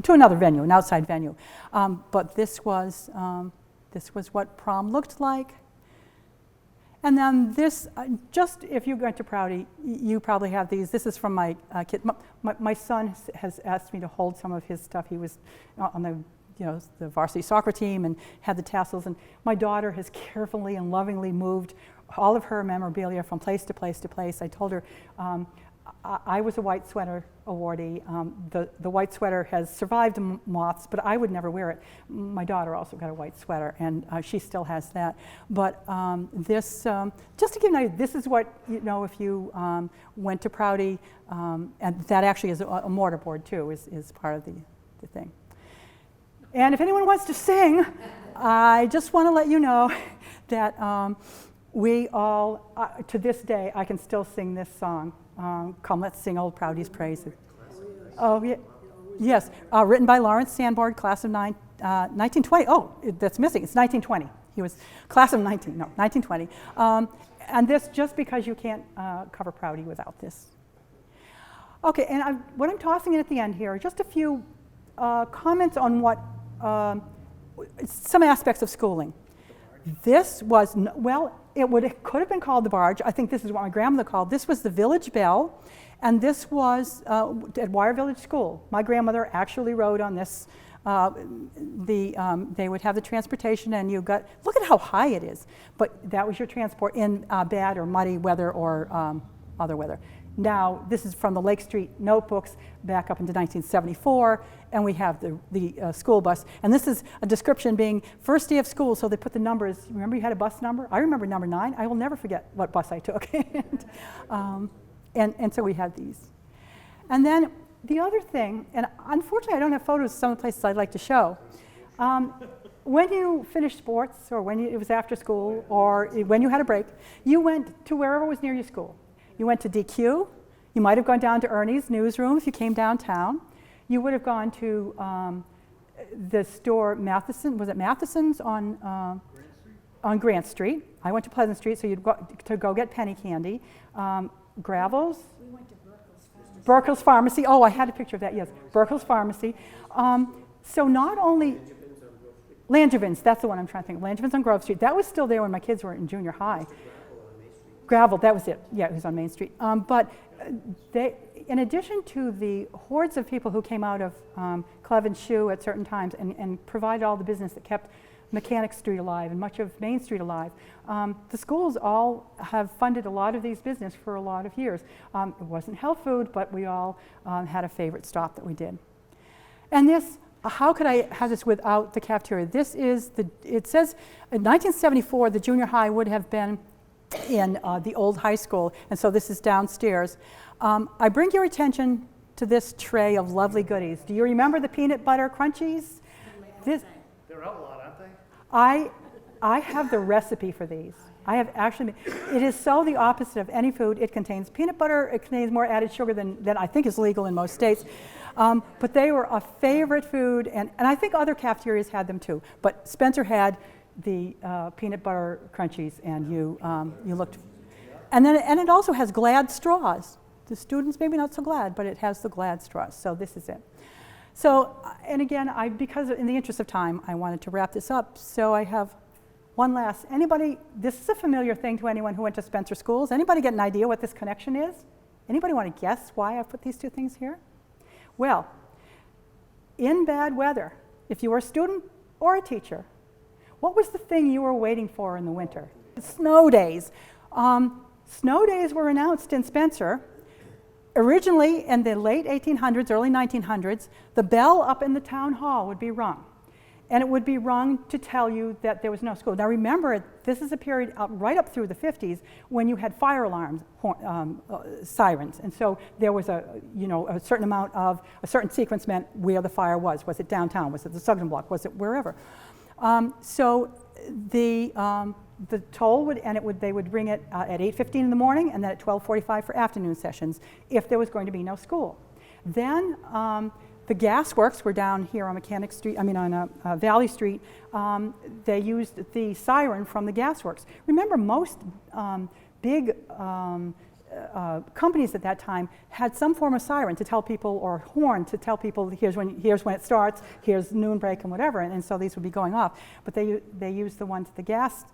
to another venue, an outside venue. But this was what prom looked like. And then this, just if you went to Prouty, you probably have these. This is from my kid. My son has asked me to hold some of his stuff. He was on the varsity soccer team and had the tassels. And my daughter has carefully and lovingly moved all of her memorabilia from place to place to place. I told her, I was a white sweater awardee. The white sweater has survived moths, but I would never wear it. My daughter also got a white sweater, and she still has that. But this, just to give you an idea, this is what, if you went to Prouty, and that actually is a mortarboard too, is part of the thing. And if anyone wants to sing, I just want to let you know that we all, to this day, I can still sing this song. Come, let's sing Old Prouty's praises. Oh, yeah. Yes, written by Lawrence Sanborn, class of 1920. Oh, that's missing. It's 1920. He was class of 1920. And this, just because you can't cover Prouty without this. Okay, and what I'm tossing in at the end here are just a few comments on what some aspects of schooling. This was, it could have been called the barge. I think this is what my grandmother called. This was the village bell, and this was at Wire Village School. My grandmother actually rode on this They would have the transportation, and you got, look at how high it is, but that was your transport in bad or muddy weather or other weather. Now, this is from the Lake Street notebooks back up into 1974, and we have the school bus. And this is a description being first day of school, so they put the numbers. Remember you had a bus number? I remember number 9. I will never forget what bus I took. and so we had these. And then the other thing, and unfortunately I don't have photos of some of the places I'd like to show. When you finished sports, or when it was after school, or when you had a break, you went to wherever was near your school. You went to DQ, you might have gone down to Ernie's newsroom if you came downtown. You would have gone to the store Matheson, was it Matheson's on Grant Street? I went to Pleasant Street, so you'd go get penny candy. Gravels? We went to Burkle's Farm. Burkle's Pharmacy, oh, I had a picture of that, yes, Burkle's Pharmacy. So not only, Langevins, that's the one I'm trying to think of, Langevins on Grove Street. That was still there when my kids were in junior high. Gravel, that was it. Yeah, it was on Main Street. But they, in addition to the hordes of people who came out of Cleven Shoe at certain times and provided all the business that kept Mechanic Street alive and much of Main Street alive, the schools all have funded a lot of these business for a lot of years. It wasn't health food, but we all had a favorite stop that we did. And this, how could I have this without the cafeteria? This is it says in 1974 the junior high would have been in the old high school, and so this is downstairs. I bring your attention to this tray of lovely goodies. Do you remember the peanut butter crunchies? They're outlawed, aren't they? I have the recipe for these. I have actually, it is so the opposite of any food. It contains peanut butter, it contains more added sugar than I think is legal in most states. But they were a favorite food, and I think other cafeterias had them too. But Spencer had the peanut butter crunchies, and you looked, and it also has Glad straws. The students maybe not so glad, but it has the Glad straws. So this is it. So, and again, because in the interest of time, I wanted to wrap this up. So I have one last. Anybody? This is a familiar thing to anyone who went to Spencer schools. Anybody get an idea what this connection is? Anybody want to guess why I put these two things here? Well, in bad weather, if you were a student or a teacher, what was the thing you were waiting for in the winter? Snow days. Snow days were announced in Spencer. Originally, in the late 1800s, early 1900s, the bell up in the town hall would be rung. And it would be rung to tell you that there was no school. Now remember, this is a period right up through the 50s when you had fire alarms, sirens. And so there was a certain amount of, a certain sequence meant where the fire was. Was it downtown? Was it the Sugden Block? Was it wherever? So the toll would, they would ring it at 8:15 in the morning and then at 12:45 for afternoon sessions if there was going to be no school. Then the gasworks were down here on Mechanic Street, on Valley Street. They used the siren from the gasworks. Remember, most big companies at that time had some form of siren to tell people, or horn to tell people, here's when it starts, here's noon break and whatever, and so these would be going off. But they used the ones at the gas.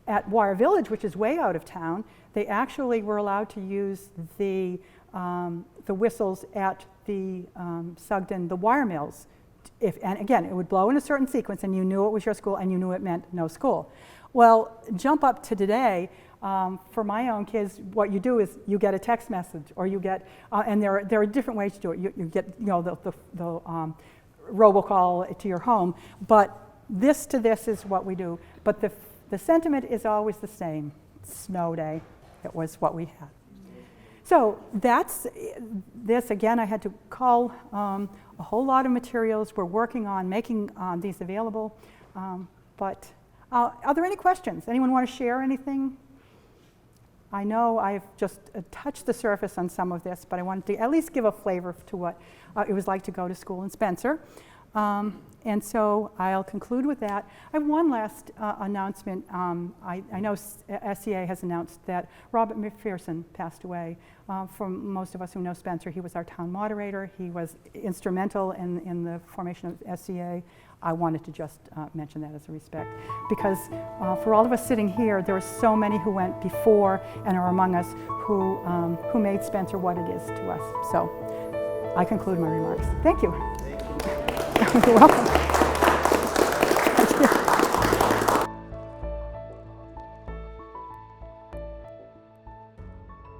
At Wire Village, which is way out of town, they actually were allowed to use the whistles at the Sugden, the wire mills. And again, it would blow in a certain sequence, and you knew it was your school, and you knew it meant no school. Well, jump up to today. For my own kids, what you do is you get a text message, or you get, and there are different ways to do it. You get the robocall to your home, but this to this is what we do. But the sentiment is always the same. Snow day. It was what we had. So that's this. Again, I had to call a whole lot of materials. We're working on making these available. But are there any questions? Anyone want to share anything? I know I've just touched the surface on some of this, but I wanted to at least give a flavor to what it was like to go to school in Spencer. And so I'll conclude with that. I have one last announcement. I know SCA has announced that Robert McPherson passed away. For most of us who know Spencer, he was our town moderator. He was instrumental in the formation of SCA. I wanted to just mention that as a respect, because for all of us sitting here, there are so many who went before and are among us who made Spencer what it is to us. So I conclude my remarks. Thank you. Thank you. You're welcome.